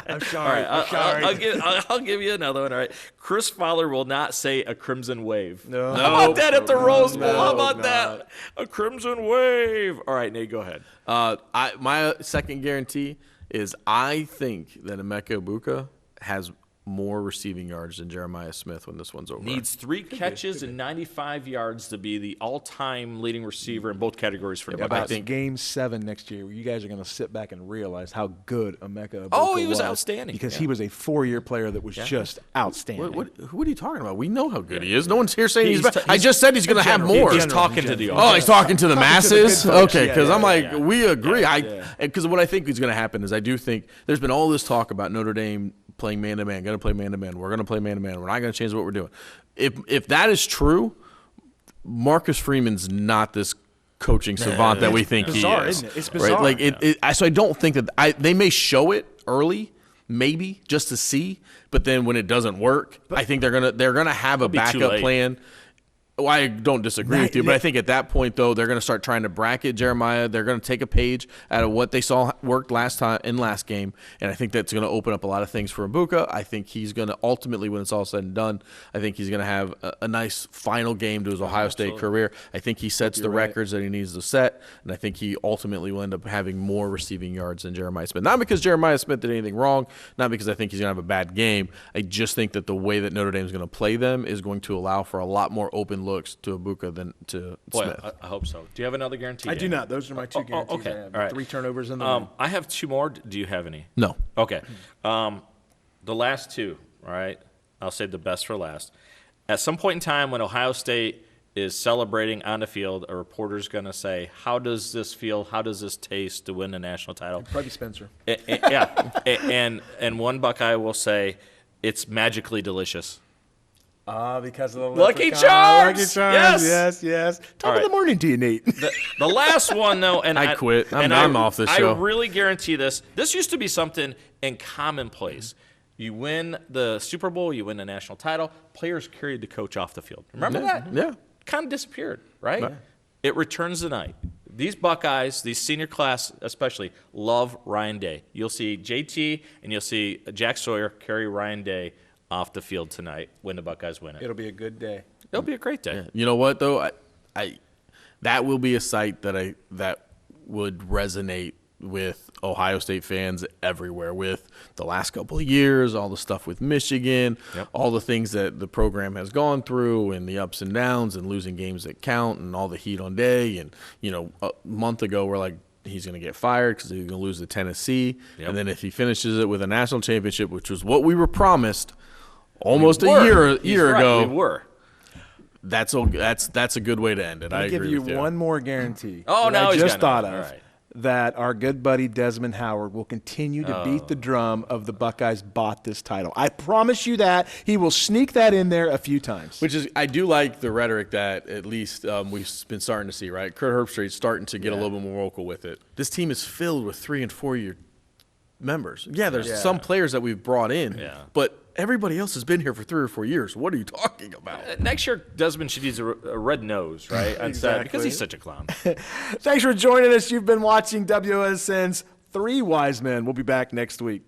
I'm sorry. I'll give you another one. All right. Chris Fowler will not say a crimson wave. No. How about that at the Rose Bowl? How about that? A crimson wave. All right, Nate, go ahead. My second guarantee is I think that Emeka Egbuka has more receiving yards than Jeremiah Smith when this one's over. Needs 3 catches and 95 yards to be the all-time leading receiver in both categories for the Buckeyes. About Game 7 next year, where you guys are going to sit back and realize how good Emeka Egbuka Oh, he was outstanding. Because he was a 4-year player that was just outstanding. What are you talking about? We know how good he is. No one's here saying he's bad. I just said he's going to have more. He's talking to the audience. Oh, he's talking to the masses? Okay, because I'm like, yeah. we agree. Because what I think is going to happen is I do think there's been all this talk about Notre Dame playing man-to-man, going to play man-to-man. We're going to play man-to-man. We're not going to change what we're doing. If that is true, Marcus Freeman's not this coaching savant that we think bizarre, he is. Isn't it? It's bizarre. Right? So I don't think that they may show it early, maybe just to see, but then when it doesn't work, I think they're gonna have a backup plan. Well, I don't disagree with you, but I think at that point, though, they're going to start trying to bracket Jeremiah. They're going to take a page out of what they saw worked last game, and I think that's going to open up a lot of things for Egbuka. I think he's going to ultimately, when it's all said and done, I think he's going to have a nice final game to his Ohio State career. I think he sets the records that he needs to set, and I think he ultimately will end up having more receiving yards than Jeremiah Smith. Not because Jeremiah Smith did anything wrong, not because I think he's going to have a bad game. I just think that the way that Notre Dame is going to play them is going to allow for a lot more open looks to Ibuka than to Boy, Smith. I hope so. Do you have another guarantee? I do Daniel? not. Those are my two guarantees. okay. I have. All right. 3 turnovers in the win. I have 2 more. Do you have any? No. Okay. The last 2, all right? I'll save the best for last. At some point in time when Ohio State is celebrating on the field, a reporter's going to say, how does this feel? How does this taste to win the national title? Probably Spencer. Yeah. And one Buckeye will say, it's magically delicious. Because of the Lucky leprechaun. Charms! Lucky Charms. Yes. Yes. Top All of the right. morning to you, Nate. The last one, though, and I quit. I'm off this I show. really guarantee this. This used to be something in commonplace. You win the Super Bowl, you win the national title, players carried the coach off the field. Remember that? Yeah. Kind of disappeared, right? It returns tonight. These Buckeyes, these senior class especially, love Ryan Day. You'll see JT and you'll see Jack Sawyer carry Ryan Day off the field tonight when the Buckeyes win it. It'll be a good day. It'll be a great day. You know what though? I that will be a sight that would resonate with Ohio State fans everywhere. With the last couple of years, all the stuff with Michigan, all the things that the program has gone through, and the ups and downs, and losing games that count, and all the heat on Day. And a month ago we're like, he's going to get fired because he's going to lose to Tennessee, and then if he finishes it with a national championship, which was what we were promised almost a year ago, We were. that's a good way to end it. I I'll give agree you with you. one more guarantee. Oh, that now I he's just got thought another. of. All right. That our good buddy Desmond Howard will continue to beat the drum of the Buckeyes bought this title. I promise you that. He will sneak that in there a few times. Which is, I do like the rhetoric that at least we've been starting to see, right? Kurt Herbstreit's starting to get a little bit more vocal with it. This team is filled with 3- and 4-year members. Yeah, there's some players that we've brought in, but everybody else has been here for 3 or 4 years. What are you talking about? Next year, Desmond should use a red nose, right? Exactly. Because he's such a clown. Thanks for joining us. You've been watching WSN's 3 Wise Men. We'll be back next week.